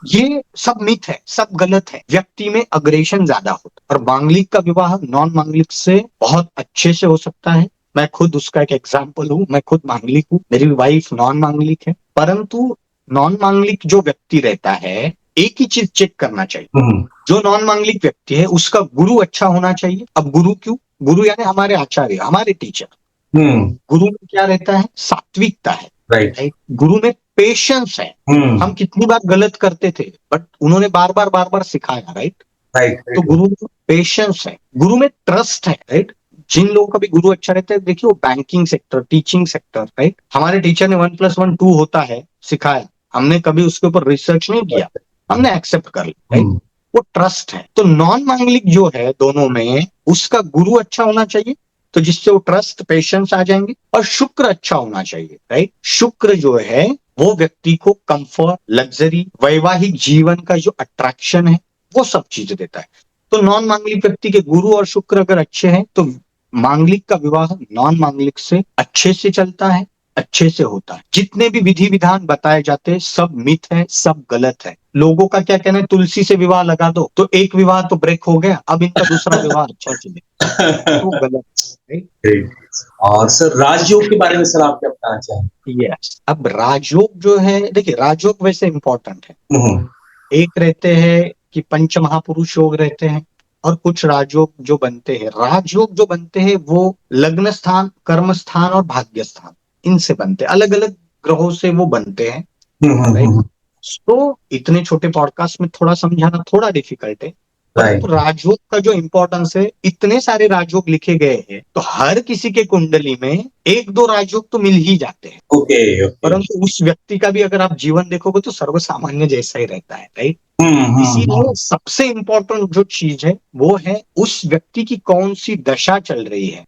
ये सब मिथ है, सब गलत है। व्यक्ति में अग्रेशन ज्यादा होता है और मांगलिक का विवाह नॉन मांगलिक से बहुत अच्छे से हो सकता है। मैं खुद उसका एक एग्जाम्पल हूँ, मैं खुद मांगलिक हूँ, मेरी वाइफ नॉन मांगलिक है। परंतु नॉन मांगलिक जो व्यक्ति रहता है, एक ही चीज चेक करना चाहिए, जो नॉन मांगलिक व्यक्ति है उसका गुरु अच्छा होना चाहिए। अब गुरु क्यों? गुरु यानी हमारे आचार्य, हमारे टीचर। गुरु में क्या रहता है? सात्विकता है, राइट। गुरु में पेशेंस है। हम कितनी बार गलत करते थे बट उन्होंने बार बार सिखाया, राइट। तो गुरु में पेशेंस है, गुरु में ट्रस्ट है, राइट। जिन लोगों का भी गुरु अच्छा रहता है, देखिए वो banking sector, teaching sector, right. हमारे टीचर ने 1+1 2 होता है सिखाया, हमने कभी उसके ऊपर रिसर्च नहीं किया, हमने एक्सेप्ट कर लिया, राइट। वो ट्रस्ट है। तो नॉन मांगलिक जो है दोनों में, उसका गुरु अच्छा होना चाहिए तो जिससे वो ट्रस्ट पेशेंस आ जाएंगे, और शुक्र अच्छा होना चाहिए, राइट। शुक्र जो है वो व्यक्ति को कंफर्ट, लग्जरी, वैवाहिक जीवन का जो अट्रैक्शन है वो सब चीज देता है। तो नॉन मांगलिक व्यक्ति के गुरु और शुक्र अगर अच्छे हैं तो मांगलिक का विवाह नॉन मांगलिक से अच्छे से चलता है, अच्छे से होता है। जितने भी विधि विधान बताए जाते हैं सब मिथ है, सब गलत है। लोगों का क्या कहना है, तुलसी से विवाह लगा दो तो एक विवाह तो ब्रेक हो गया, अब इनका दूसरा विवाह अच्छा चले, तो गलत है।
और सर राजयोग के बारे में सर आप क्या बताना चाहेंगे?
यस, अब राजयोग जो है, देखिए राजयोग वैसे इंपॉर्टेंट है। एक रहते हैं कि पंच महापुरुष योग रहते हैं और कुछ राजयोग जो बनते हैं, राजयोग जो बनते हैं वो लग्न स्थान, कर्म स्थान और भाग्य स्थान, इनसे बनते हैं, अलग अलग ग्रहों से वो बनते हैं, राइट। तो इतने छोटे पॉडकास्ट में थोड़ा समझाना थोड़ा डिफिकल्ट है, परंतु राजयोग का जो इंपॉर्टेंस है, इतने सारे राजयोग लिखे गए हैं तो हर किसी के कुंडली में 1-2 राजयोग तो मिल ही जाते हैं। परंतु उस व्यक्ति का भी अगर आप जीवन देखोगे तो सर्वसामान्य जैसा ही रहता है, राइट। इसीलिए सबसे इंपॉर्टेंट जो चीज है वो है उस व्यक्ति की कौन सी दशा चल रही है।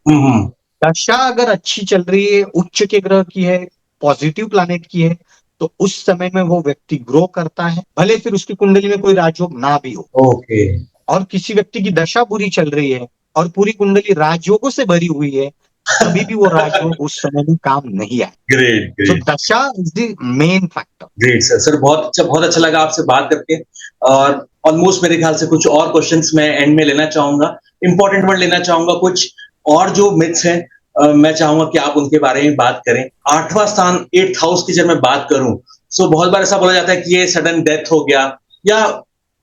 दशा अगर अच्छी चल रही है, उच्च के ग्रह की है, पॉजिटिव प्लैनेट की है, तो उस समय में वो व्यक्ति ग्रो करता है, भले फिर उसकी कुंडली में कोई राजयोग ना भी हो। और किसी व्यक्ति की दशा बुरी चल रही है और पूरी कुंडली राजयोगों से भरी हुई है, कभी भी वो राजयोग उस समय में काम नहीं आए।
ग्रेट।
तो दशा is the main factor.
Great sir, बहुत अच्छा लगा आपसे बात करके। और ऑलमोस्ट मेरे ख्याल से कुछ और क्वेश्चंस मैं एंड में लेना चाहूंगा, इंपॉर्टेंट वर्ड लेना चाहूंगा, कुछ और जो मिथ्स हैं मैं चाहूंगा कि आप उनके बारे में बात करें। 8वां स्थान, 8th हाउस की जब मैं बात करूं, सो बहुत बार ऐसा बोला जाता है कि ये सडन डेथ हो गया या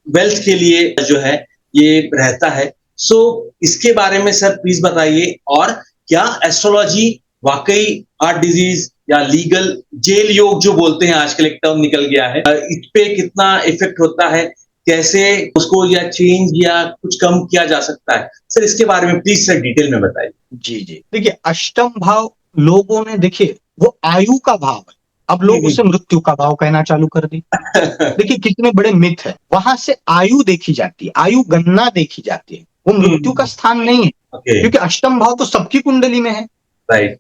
वेल्थ के लिए जो है ये रहता है। सो इसके बारे में सर प्लीज बताइए, और क्या एस्ट्रोलॉजी वाकई हार्ट डिजीज या लीगल जेल योग जो बोलते हैं आजकल एक टर्म निकल गया है, इस पे कितना इफेक्ट होता है, कैसे उसको या चेंज या कुछ कम किया जा सकता है? सर इसके बारे में प्लीज सर डिटेल में बताइए।
जी जी, देखिए अष्टम भाव लोगों ने, देखिए वो आयु का भाव है, अब लोग उसे मृत्यु का भाव कहना चालू कर दी। देखिए कितने बड़े मिथ है, वहां से आयु देखी जाती है, आयु गणना देखी जाती है, वो मृत्यु का स्थान नहीं है, क्योंकि अष्टम भाव तो सबकी कुंडली में है।
राइट।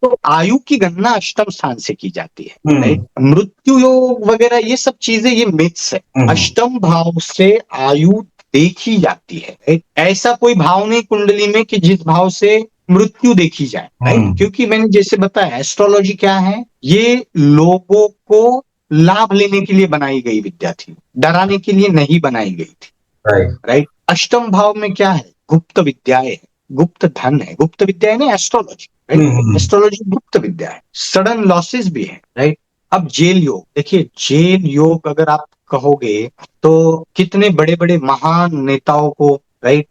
तो आयु की गणना अष्टम स्थान से की जाती है, राइट। मृत्यु योग वगैरह ये सब चीजें, ये मिथ्स है। अष्टम भाव से आयु देखी जाती है, राइट। ऐसा कोई भाव नहीं कुंडली में कि जिस भाव से मृत्यु देखी जाए, राइट। क्योंकि मैंने जैसे बताया, एस्ट्रोलॉजी क्या है, ये लोगों को लाभ लेने के लिए बनाई गई विद्या थी, डराने के लिए नहीं बनाई गई थी, राइट। अष्टम भाव में क्या है, गुप्त विद्याएं है, गुप्त धन है, गुप्त विद्या है ना एस्ट्रोलॉजी, राइट। एस्ट्रोलॉजी गुप्त विद्या है, सडन लॉसेस भी है, राइट। अब जेल योग, देखिए जेल योग अगर आप कहोगे तो कितने बड़े बड़े महान नेताओं को, राइट,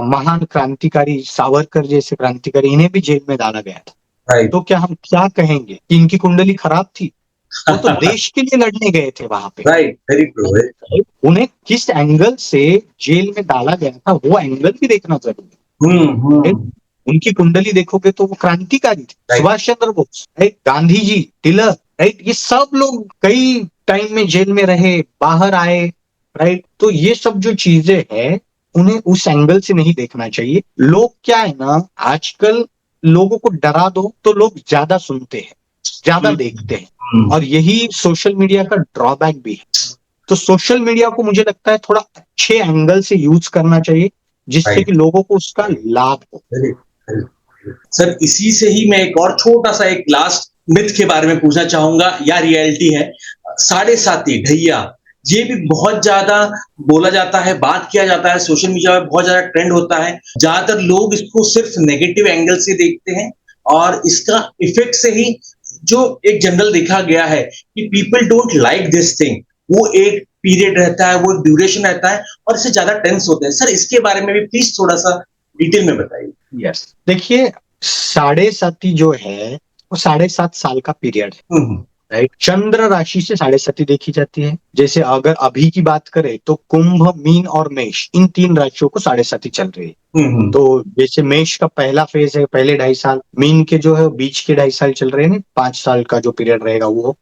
महान क्रांतिकारी सावरकर जैसे क्रांतिकारी, इन्हें भी जेल में डाला गया था, तो क्या हम क्या कहेंगे कि इनकी कुंडली खराब थी? वो तो देश के लिए लड़ने गए थे वहां पे,
राइट, वेरी ट्रू।
उन्हें किस एंगल से जेल में डाला गया था वो एंगल भी देखना जरूरी है। उनकी कुंडली देखोगे तो वो क्रांतिकारी थे, सुभाष चंद्र बोस, राइट, गांधी जी, तिलक, राइट, ये सब लोग कई टाइम में जेल में रहे, बाहर आए, राइट। तो ये सब जो चीजें हैं उन्हें उस एंगल से नहीं देखना चाहिए। लोग क्या है ना, आजकल लोगों को डरा दो तो लोग ज्यादा सुनते हैं, ज्यादा देखते हैं, और यही सोशल मीडिया का ड्रॉबैक भी है। तो सोशल मीडिया को मुझे लगता है थोड़ा अच्छे एंगल से यूज करना चाहिए, जिससे कि लोगों को उसका लाभ हो।
सर इसी से ही मैं एक और छोटा सा एक लास्ट मिथ के बारे में पूछना चाहूंगा, या रियलिटी है, साढ़े साती ढैया, ये भी बहुत ज्यादा बोला जाता है, बात किया जाता है, सोशल मीडिया में बहुत ज्यादा ट्रेंड होता है। ज्यादातर लोग इसको सिर्फ नेगेटिव एंगल से देखते हैं, और इसका इफेक्ट से ही जो एक जनरल देखा गया है कि people don't like this thing, वो एक पीरियड रहता है, वो एक ड्यूरेशन रहता है, और इससे ज्यादा टेंस होते हैं। सर इसके बारे में भी प्लीज थोड़ा सा डिटेल में बताइए।
यस, देखिए साढ़े साती जो है वो 7.5 साल का पीरियड है, राइट। चंद्र राशि से साढ़े साती देखी जाती है। जैसे अगर अभी की बात करें तो कुंभ, मीन और मेष, इन 3 राशियों को साढ़े साती चल रही है। तो जैसे मेष का पहला फेज है, पहले 2.5 साल, मीन के जो है बीच के 2.5 साल चल रहे हैं, 5 साल का जो पीरियड रहेगा वो,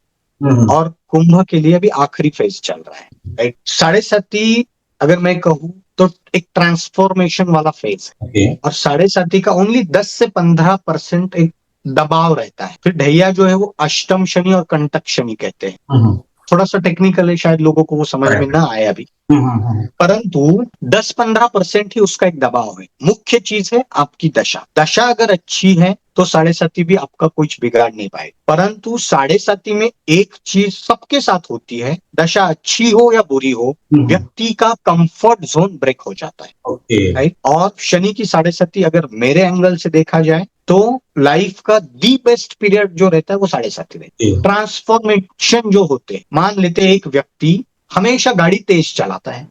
और कुंभ के लिए अभी आखिरी फेज चल रहा है, राइट। साढ़े साती अगर मैं कहूँ तो एक ट्रांसफॉर्मेशन वाला फेज है, और साढ़े साती का ओनली 10 से 15% एक दबाव रहता है। फिर ढैया जो है वो अष्टम शनि और कंटक शनि कहते हैं। थोड़ा सा टेक्निकल है, शायद लोगों को वो समझ में ना आए अभी, परंतु 10-15% ही उसका एक दबाव है। मुख्य चीज है आपकी दशा, दशा अगर अच्छी है तो साढ़े साती भी आपका कुछ बिगाड़ नहीं पाए। परंतु साढ़े साती में एक चीज सबके साथ होती है, दशा अच्छी हो या बुरी हो, व्यक्ति का कंफर्ट जोन ब्रेक हो जाता है, राइट। और शनि की साढ़े साती अगर मेरे एंगल से देखा जाए तो लाइफ का दी बेस्ट पीरियड जो रहता है वो साढ़े साती रहती है। ट्रांसफॉर्मेशन जो होते हैं, मान लेते हैं एक व्यक्ति हमेशा गाड़ी तेज चलाता है,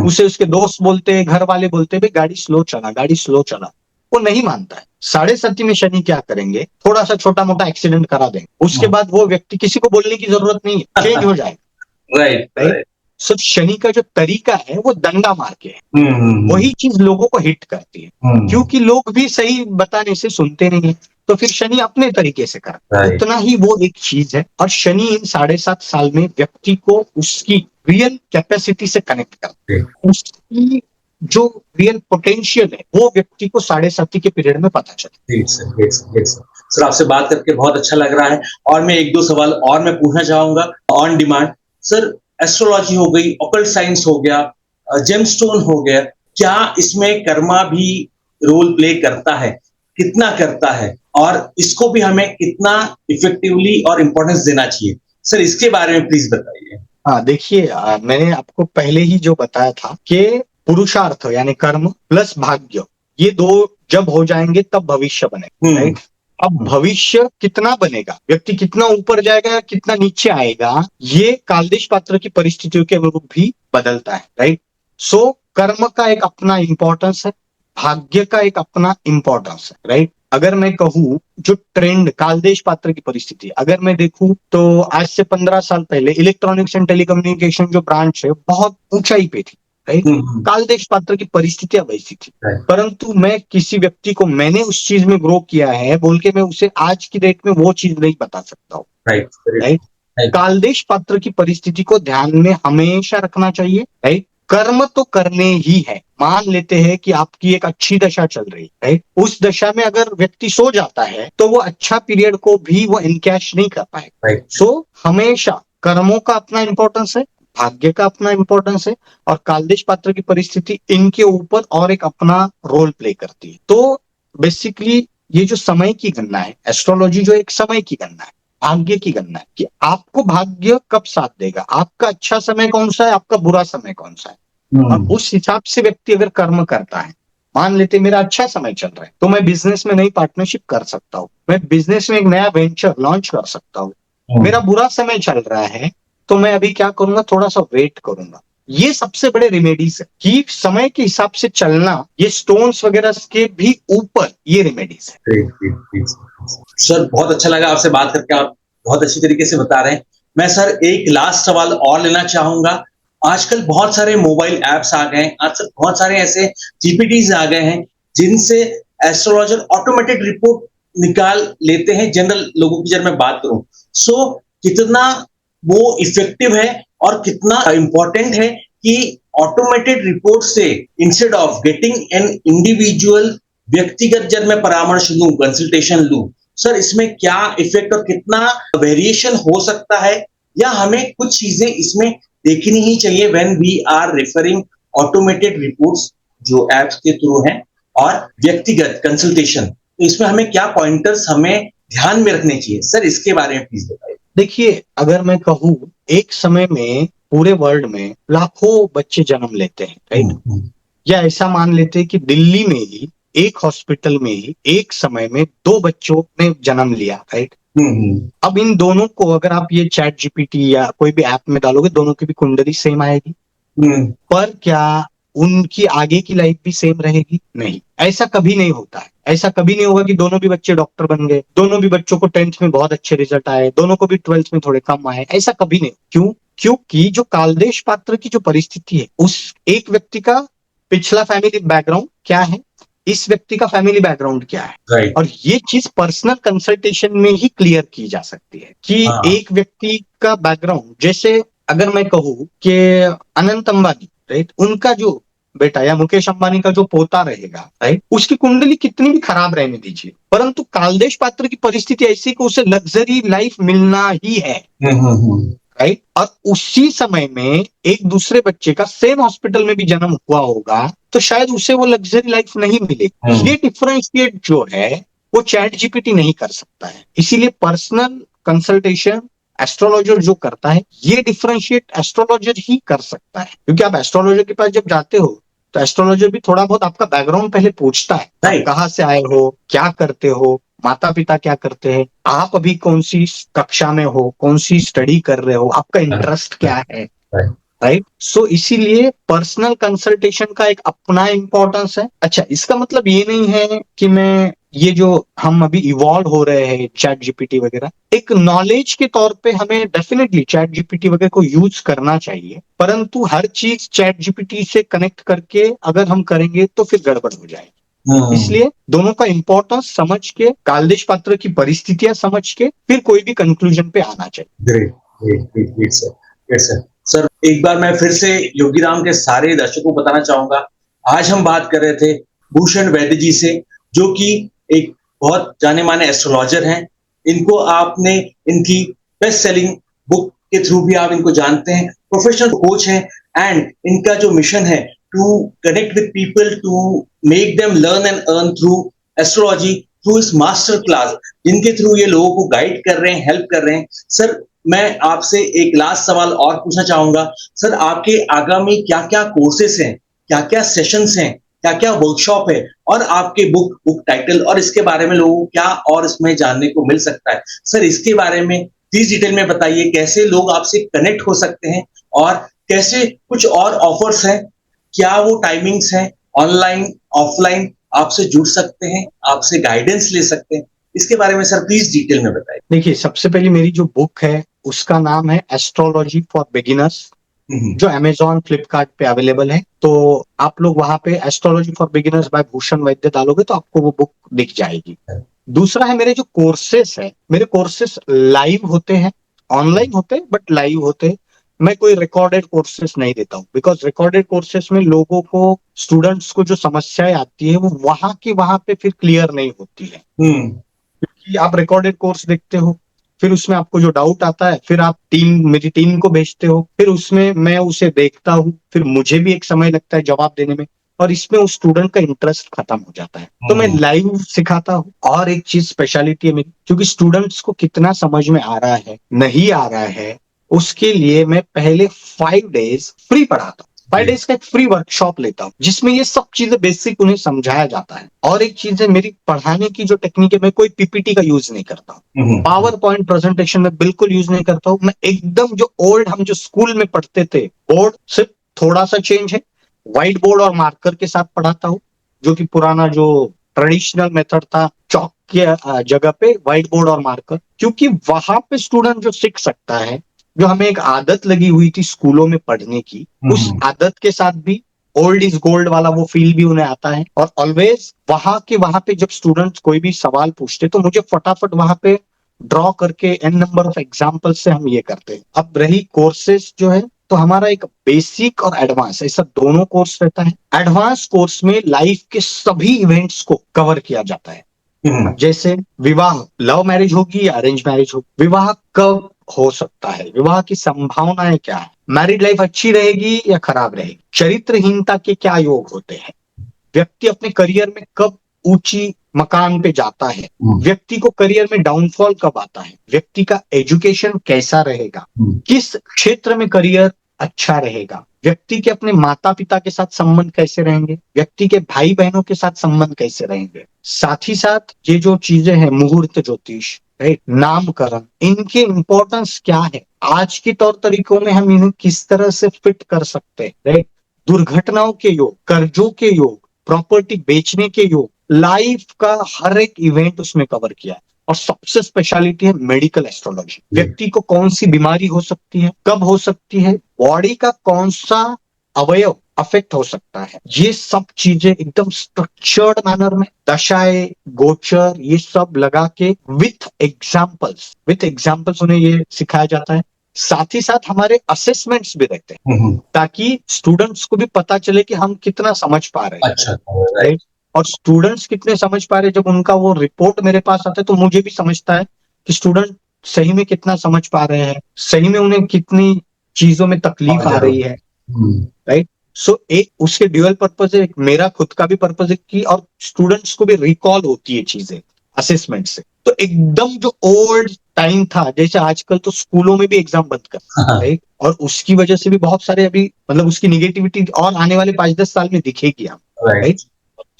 उसे उसके दोस्त बोलते हैं, घर वाले बोलते हैं भाई गाड़ी स्लो चला, गाड़ी स्लो चला, वो नहीं मानता है। साढ़े साती में शनि क्या करेंगे, थोड़ा सा छोटा मोटा एक्सीडेंट करा देंगे, उसके बाद वो व्यक्ति, किसी को बोलने की जरूरत नहीं है, चेंज हो जाएगा, राइट। सो शनि का जो तरीका है वो दंडा मार के है, वही चीज लोगों को हिट करती है, क्योंकि लोग भी सही बताने से सुनते नहीं है, तो फिर शनि अपने तरीके से करता है। उतना ही वो एक चीज है, और शनि इन 7.5 साल में व्यक्ति को उसकी रियल कैपेसिटी से कनेक्ट करता है, उसकी जो रियल पोटेंशियल है वो व्यक्ति को साढ़े साती के पीरियड में पता चलता है।
सर आपसे बात करके बहुत अच्छा लग रहा है, और मैं 1-2 सवाल और मैं पूछना चाहूंगा ऑन डिमांड। सर एस्ट्रोलॉजी हो गई, ऑकल्ट साइंस हो गया, जेमस्टोन हो गया, क्या इसमें कर्मा भी रोल प्ले करता है, कितना करता है, और इसको भी हमें कितना इफेक्टिवली और इम्पोर्टेंस देना चाहिए? सर इसके बारे में प्लीज बताइए।
हाँ देखिए, मैंने आपको पहले ही जो बताया था कि पुरुषार्थ यानी कर्म प्लस भाग्य, ये 2 जब हो जाएंगे तब भविष्य बनेगा, राइट। अब भविष्य कितना बनेगा, व्यक्ति कितना ऊपर जाएगा, कितना नीचे आएगा, ये कालदेश पात्र की परिस्थितियों के अनुरूप भी बदलता है, राइट। सो कर्म का एक अपना इंपॉर्टेंस है, भाग्य का एक अपना इंपॉर्टेंस है, राइट। अगर मैं कहूँ जो ट्रेंड कालदेश पात्र की परिस्थिति, अगर मैं देखूं तो आज से 15 साल पहले इलेक्ट्रॉनिक्स एंड टेलीकम्युनिकेशन जो ब्रांच है बहुत ऊंचाई पे थी, राइट। कालदेश पात्र की परिस्थितियां वैसी थी, परंतु मैं किसी व्यक्ति को मैंने उस चीज में ग्रो किया है बोल के मैं उसे आज की डेट में वो चीज नहीं बता सकता हूँ, राइट। कालदेश पात्र की परिस्थिति को ध्यान में हमेशा रखना चाहिए, राइट। कर्म तो करने ही है, मान लेते हैं कि आपकी एक अच्छी दशा चल रही है, उस दशा में अगर व्यक्ति सो जाता है तो वो अच्छा पीरियड को भी वो इनकैश नहीं कर पाएगा। सो हमेशा कर्मों का अपना इंपॉर्टेंस है, भाग्य का अपना इंपॉर्टेंस है, और कालदेश पात्र की परिस्थिति इनके ऊपर और एक अपना रोल प्ले करती है। तो बेसिकली ये जो समय की गणना है, एस्ट्रोलॉजी जो एक समय की गणना है, भाग्य की गणना है कि आपको भाग्य कब साथ देगा, आपका अच्छा समय कौन सा है, आपका बुरा समय कौन सा है, और उस हिसाब से व्यक्ति अगर कर्म करता है, मान लेते मेरा अच्छा समय चल रहा है तो मैं बिजनेस में नई पार्टनरशिप कर सकता हूँ, मैं बिजनेस में एक नया वेंचर लॉन्च कर सकता हूँ। मेरा बुरा समय चल रहा है तो मैं अभी क्या करूंगा, थोड़ा सा वेट करूंगा। ये सबसे बड़े रेमेडीज है कि समय के हिसाब से चलना, ये स्टोन्स वगैरह के भी ऊपर ये रेमेडीज है।
सर बहुत अच्छा लगा आपसे बात करके, आप बहुत अच्छी तरीके से बता रहे हैं। मैं सर एक लास्ट सवाल और लेना चाहूंगा। आजकल बहुत सारे मोबाइल एप्स आ गए हैं, आजकल बहुत सारे ऐसे जीपीटीज आ गए हैं जिनसे एस्ट्रोलॉजर ऑटोमेटेड रिपोर्ट निकाल लेते हैं जनरल लोगों की, जब मैं बात करूं। सो कितना वो इफेक्टिव है और कितना इंपॉर्टेंट है कि ऑटोमेटेड रिपोर्ट से instead of getting an individual व्यक्तिगत जब मैं परामर्श लूं, कंसल्टेशन लूं, सर इसमें क्या इफेक्ट और कितना वेरिएशन हो सकता है, या हमें कुछ चीजें इसमें देखनी ही चाहिए when we are referring automated reports जो एप्स के थ्रू हैं और व्यक्तिगत कंसल्टेशन, तो इसमें हमें क्या पॉइंटर्स हमें ध्यान में रखने चाहिए, सर इसके बारे में प्लीज बताइए।
देखिए, अगर मैं कहूँ एक समय में पूरे वर्ल्ड में लाखों बच्चे जन्म लेते हैं, राइट, या ऐसा मान लेते हैं कि दिल्ली में ही एक हॉस्पिटल में ही एक समय में 2 बच्चों ने जन्म लिया, राइट। अब इन दोनों को अगर आप ये चैट जीपीटी या कोई भी ऐप में डालोगे, दोनों की भी कुंडली सेम आएगी, पर क्या उनकी आगे की लाइफ भी सेम रहेगी? नहीं, ऐसा कभी नहीं होता है। ऐसा कभी नहीं होगा कि दोनों भी बच्चे डॉक्टर बन गए, दोनों भी बच्चों को 10th में बहुत अच्छे रिजल्ट आए, दोनों को भी 12th में थोड़े कम आए, ऐसा कभी नहीं। क्यों? क्योंकि जो कालदेश पात्र की जो परिस्थिति है, उस एक व्यक्ति का पिछला फैमिली बैकग्राउंड क्या है, इस व्यक्ति का फैमिली बैकग्राउंड क्या है,
Right.
और ये चीज पर्सनल कंसल्टेशन में ही क्लियर की जा सकती है कि एक व्यक्ति का बैकग्राउंड, जैसे अगर मैं कहूँ कि अनंत अंबानी, राइट, उनका जो बेटा या मुकेश अंबानी का जो पोता रहेगा, राइट, उसकी कुंडली कितनी भी खराब रहने दीजिए, परंतु कालदेश पात्र की परिस्थिति ऐसी कि उसे लग्जरी लाइफ मिलना ही है, राइट। और उसी समय में एक दूसरे बच्चे का सेम हॉस्पिटल में भी जन्म हुआ होगा तो शायद उसे वो लग्जरी लाइफ नहीं मिलेगी। ये डिफरेंशिएट जो है वो चैट जीपीटी नहीं कर सकता है। इसीलिए पर्सनल कंसल्टेशन एस्ट्रोलॉजर जो करता है, ये डिफरेंशिएट एस्ट्रोलॉजर ही कर सकता है। क्योंकि आप एस्ट्रोलॉजर के पास जब जाते हो तो एस्ट्रोलॉजर भी थोड़ा बहुत आपका बैकग्राउंड पहले पूछता है, आप कहाँ से आए हो, क्या करते हो, माता पिता क्या करते हैं, आप अभी कौन सी कक्षा में हो, कौन सी स्टडी कर रहे हो, आपका इंटरेस्ट क्या है, राइट। सो इसीलिए पर्सनल कंसल्टेशन का एक अपना इंपॉर्टेंस है। अच्छा, इसका मतलब ये नहीं है कि मैं ये जो हम अभी इवॉल्व हो रहे हैं चैट जीपीटी वगैरह, एक नॉलेज के तौर पे हमें डेफिनेटली चैट जीपीटी वगैरह को यूज करना चाहिए, परंतु हर चीज चैट जीपीटी से कनेक्ट करके अगर हम करेंगे तो फिर गड़बड़ हो जाएगी। इसलिए दोनों का इंपॉर्टेंस समझ के, कालदेश पात्र की परिस्थितियां समझ के फिर कोई भी कंक्लूजन पे आना चाहिए।
Great sir. सर एक बार मैं फिर से योगीराम के सारे दर्शकों को बताना चाहूंगा, आज हम बात कर रहे थे भूषण वैद्य जी से, जो कि एक बहुत जाने माने एस्ट्रोलॉजर हैं। इनको आपने इनकी बेस्ट सेलिंग बुक के थ्रू भी आप इनको जानते हैं, प्रोफेशनल कोच हैं, एंड इनका जो मिशन है to connect with people, to make them learn and earn through astrology, through his master class, जिनके थ्रू ये लोगों को गाइड कर रहे हैं, हेल्प कर रहे हैं। सर मैं आपसे एक लास्ट सवाल और पूछना चाहूंगा, सर आपके आगामी क्या क्या कोर्सेस हैं, क्या क्या सेशंस हैं, क्या क्या वर्कशॉप है, और आपके बुक टाइटल और इसके बारे में लोगों को क्या और इसमें जानने को मिल सकता है, सर इसके बारे में प्लीज डिटेल में बताइए। कैसे लोग आपसे कनेक्ट हो सकते हैं और कैसे कुछ और ऑफर्स हैं, क्या वो टाइमिंग्स हैं ऑनलाइन ऑफलाइन आपसे जुड़ सकते हैं, आपसे गाइडेंस ले सकते हैं? इसके बारे में सर प्लीज डिटेल में बताइए।
देखिए, सबसे पहले मेरी जो बुक है उसका नाम है एस्ट्रोलॉजी फॉर बिगिनर्स, जो अमेजॉन फ्लिपकार्ट पे अवेलेबल है। तो आप लोग वहां पे astrology for beginners by Bhushan Vaidya डालोगे तो आपको वो बुक दिख जाएगी। दूसरा है मेरे जो कोर्सेस है, मेरे कोर्सेस लाइव होते हैं, ऑनलाइन होते हैं बट लाइव होते हैं। मैं कोई रिकॉर्डेड कोर्सेस नहीं देता हूँ, बिकॉज रिकॉर्डेड कोर्सेस में लोगों को, स्टूडेंट्स को जो समस्याएं आती है वो वहां पे फिर क्लियर नहीं होती है। कि आप रिकॉर्डेड कोर्स देखते हो, फिर उसमें आपको जो डाउट आता है, फिर आप मेरी टीम को भेजते हो, फिर उसमें मैं उसे देखता हूँ, फिर मुझे भी एक समय लगता है जवाब देने में, और इसमें उस स्टूडेंट का इंटरेस्ट खत्म हो जाता है। तो मैं लाइव सिखाता हूँ। और एक चीज स्पेशलिटी है मेरी, क्योंकि स्टूडेंट्स को कितना समझ में आ रहा है नहीं आ रहा है, उसके लिए मैं पहले 5 डेज फ्री पढ़ाता हूँ। 5 डेज का एक फ्री वर्कशॉप लेता हूँ जिसमें ये सब चीजें बेसिक उन्हें समझाया जाता है। और एक चीज है, मेरी पढ़ाने की जो टेक्निक है, मैं कोई पीपीटी का यूज नहीं करता हूँ, पावर पॉइंट प्रेजेंटेशन में बिल्कुल यूज नहीं करता हूँ। मैं एकदम जो ओल्ड हम जो स्कूल में पढ़ते थे, बोर्ड सिर्फ थोड़ा सा चेंज है, व्हाइट बोर्ड और मार्कर के साथ पढ़ाता हूँ, जो कि पुराना जो ट्रेडिशनल मेथड था, चौक के जगह पे व्हाइट बोर्ड और मार्कर, क्योंकि वहां पे स्टूडेंट जो सीख सकता है, जो हमें एक आदत लगी हुई थी स्कूलों में पढ़ने की, उस आदत के साथ भी ओल्ड इज गोल्ड वाला वो फील भी उन्हें आता है। और ऑलवेज वहां पे जब स्टूडेंट्स कोई भी सवाल पूछते तो मुझे फटाफट वहां पे ड्रॉ करके एन नंबर ऑफ एग्जाम्पल से हम ये करते हैं। अब रही कोर्सेस जो है, तो हमारा एक बेसिक और एडवांस ऐसा दोनों कोर्स रहता है। एडवांस कोर्स में लाइफ के सभी इवेंट्स को कवर किया जाता है, जैसे विवाह, लव मैरिज होगी या अरेंज मैरिज होगी, विवाह कब हो सकता है, विवाह की संभावनाएं क्या है, मैरिड लाइफ अच्छी रहेगी या खराब रहेगी, चरित्रहीनता के क्या योग होते हैं, व्यक्ति अपने करियर में कब ऊंची मकान पे जाता है, व्यक्ति को करियर में डाउनफॉल कब आता है, व्यक्ति का एजुकेशन कैसा रहेगा, किस क्षेत्र में करियर अच्छा रहेगा, व्यक्ति के अपने माता पिता के साथ संबंध कैसे रहेंगे, व्यक्ति के भाई बहनों के साथ संबंध कैसे रहेंगे। साथ ही साथ ये जो चीजें हैं, मुहूर्त ज्योतिष, राइट, नामकरण, इनके इंपॉर्टेंस क्या है, आज के तौर तरीकों में हम इन्हें किस तरह से फिट कर सकते हैं, राइट, दुर्घटनाओं के योग, कर्जों के योग, प्रॉपर्टी बेचने के योग, लाइफ का हर एक इवेंट उसमें कवर किया है। और सबसे स्पेशलिटी है मेडिकल एस्ट्रोलॉजी, व्यक्ति को कौन सी बीमारी हो सकती है, कब हो सकती है, बॉडी का कौन सा अवयव अफेक्ट हो सकता है, ये सब चीजें एकदम स्ट्रक्चर्ड मैनर में, दशाएं, गोचर, ये सब लगा के विथ एग्जाम्पल्स उन्हें ये सिखाया जाता है। साथ ही साथ हमारे असेसमेंट्स भी रहते हैं, ताकि स्टूडेंट्स को भी पता चले कि हम कितना समझ पा रहे हैं।
अच्छा,
राइट। और स्टूडेंट्स कितने समझ पा रहे हैं, जब उनका वो रिपोर्ट मेरे पास आता है तो मुझे भी समझता है कि स्टूडेंट सही में कितना समझ पा रहे हैं, सही में उन्हें कितनी चीजों में तकलीफ आ रही है। राइट। सो एक उसके ड्यूअल पर्पज है, एक मेरा खुद का भी पर्पज है कि और स्टूडेंट्स को भी रिकॉल होती है चीजें असेसमेंट से। तो एकदम जो ओल्ड टाइम था, जैसे आजकल तो स्कूलों में भी एग्जाम बंद कर, राइट, और उसकी वजह से भी बहुत सारे अभी मतलब उसकी निगेटिविटी और आने वाले 5-10 साल में दिखेगी हम, राइट।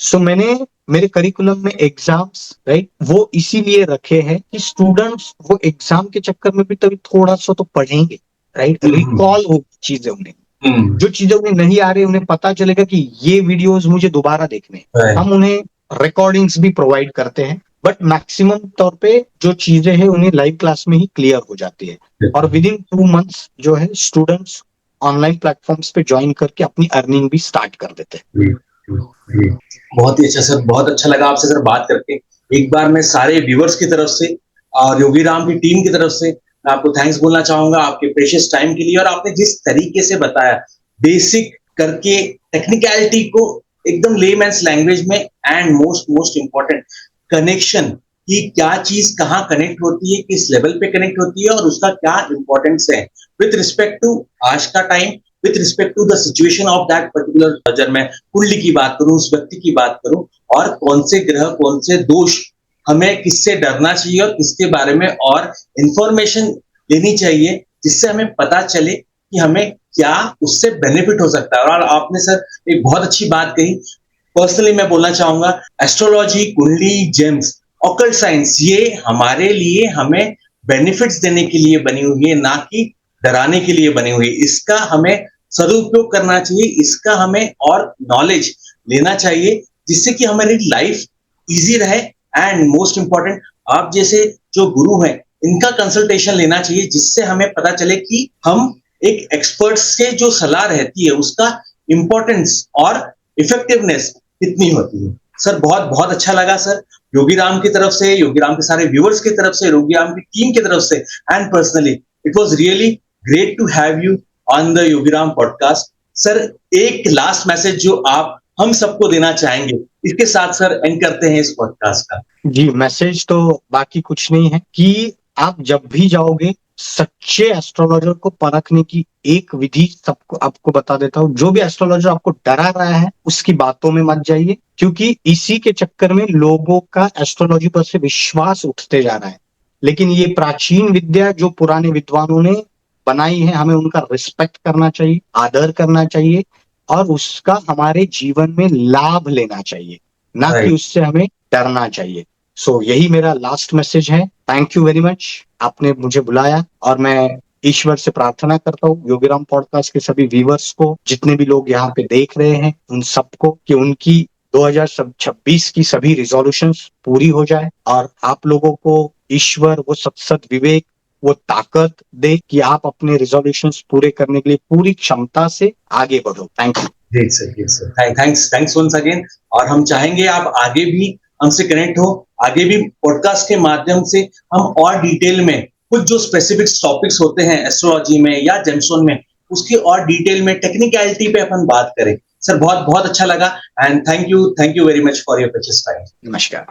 सो मैंने मेरे करिकुलम में एग्जाम्स, राइट, वो इसीलिए रखे हैं कि स्टूडेंट्स वो एग्जाम के चक्कर में भी तभी थोड़ा सा तो पढ़ेंगे, राइट, रिकॉल हो चीजें उन्हें, जो चीजें उन्हें नहीं आ रही उन्हें पता चलेगा कि ये वीडियोस मुझे दोबारा देखने। हम उन्हें रिकॉर्डिंग्स भी प्रोवाइड करते हैं, बट मैक्सिमम तौर पे जो चीजें हैं उन्हें लाइव क्लास में ही क्लियर हो जाती है। और विद इन 2 मंथ्स जो है स्टूडेंट्स ऑनलाइन प्लेटफॉर्म्स पे ज्वाइन करके अपनी अर्निंग भी स्टार्ट कर देते हैं।
बहुत ही अच्छा सर, बहुत अच्छा लगा आपसे सर बात करके। एक बार मैं सारे व्यूअर्स की तरफ से और योगीराम की टीम की तरफ से मैं आपको थैंक्स बोलना चाहूंगा आपके प्रेशियस टाइम के लिए, और आपने जिस तरीके से बताया बेसिक करके टेक्निकलिटी को एकदम लेमैन्स लैंग्वेज में, एंड मोस्ट इम्पोर्टेंट कनेक्शन कि क्या चीज कहाँ कनेक्ट होती है, किस लेवल पे कनेक्ट होती है और उसका क्या इंपॉर्टेंस है विथ रिस्पेक्ट टू आज का time, with respect to the situation of that particular, जब मैं कुंडली की बात करूं, उस व्यक्ति की बात करूं, और कौन से ग्रह, कौन से दोष, हमें किससे डरना चाहिए और किसके बारे में और इंफॉर्मेशन लेनी चाहिए जिससे हमें पता चले कि हमें क्या उससे बेनिफिट हो सकता है। और आपने सर एक बहुत अच्छी बात कही, पर्सनली मैं बोलना चाहूंगा, एस्ट्रोलॉजी, कुंडली, जेम्स, ऑकल्ट साइंस, ये हमारे लिए हमें बेनिफिट्स देने के लिए बनी हुई है, ना कि डराने के लिए बनी हुई। इसका हमें सदुपयोग करना चाहिए, इसका हमें और नॉलेज लेना चाहिए, जिससे कि हमारी लाइफ इजी रहे। एंड मोस्ट इम्पोर्टेंट, आप जैसे जो गुरु हैं इनका कंसल्टेशन लेना चाहिए, जिससे हमें पता चले कि हम एक एक्सपर्ट से जो सलाह रहती है उसका इम्पोर्टेंस और इफेक्टिवनेस कितनी होती है। सर बहुत बहुत अच्छा लगा सर, योगीराम की तरफ से, योगीराम के सारे व्यूअर्स की तरफ से, योगीराम की टीम की तरफ से and personally it was really great to have you on the Yogiram podcast. Sir एक लास्ट मैसेज जो आप हम सबको देना चाहेंगे, इसके साथ सर एंड करते हैं इस पॉडकास्ट का।
जी, मैसेज तो बाकी कुछ नहीं है कि आप जब भी जाओगे सच्चे एस्ट्रोलॉजर को परखने की एक विधि सबको आपको बता देता हूँ। जो भी एस्ट्रोलॉजर आपको डरा रहा है उसकी बातों में मत जाइए, क्योंकि इसी के चक्कर में लोगों का एस्ट्रोलॉजी पर से विश्वास उठते जा रहा है। लेकिन ये प्राचीन विद्या जो पुराने विद्वानों ने बनाई है, हमें उनका रिस्पेक्ट करना चाहिए, आदर करना चाहिए और उसका हमारे जीवन में लाभ लेना चाहिए, ना कि उससे हमें डरना चाहिए। सो यही मेरा लास्ट मैसेज है। थैंक यू वेरी मच, आपने मुझे बुलाया और मैं ईश्वर से प्रार्थना करता हूँ योगीराम पॉडकास्ट के सभी व्यूअर्स को, जितने भी लोग यहाँ पे देख रहे हैं उन सबको, कि उनकी 2026 की सभी रिजोल्यूशंस पूरी हो जाए और आप लोगों को ईश्वर वो सत विवेक, वो ताकत दे कि आप अपने रिजोल्यूशंस पूरे करने के लिए पूरी क्षमता से आगे बढ़ो। Thank you.
Great sir, great sir, thanks once again. और हम चाहेंगे आप आगे भी हमसे कनेक्ट हो, आगे भी पॉडकास्ट के माध्यम से हम और डिटेल में कुछ जो स्पेसिफिक टॉपिक्स होते हैं एस्ट्रोलॉजी में या जेमस्टोन में, उसकी और डिटेल में टेक्निकलिटी पे अपन बात करें। सर बहुत बहुत अच्छा लगा and thank you very much for your precious time.
नमस्कार।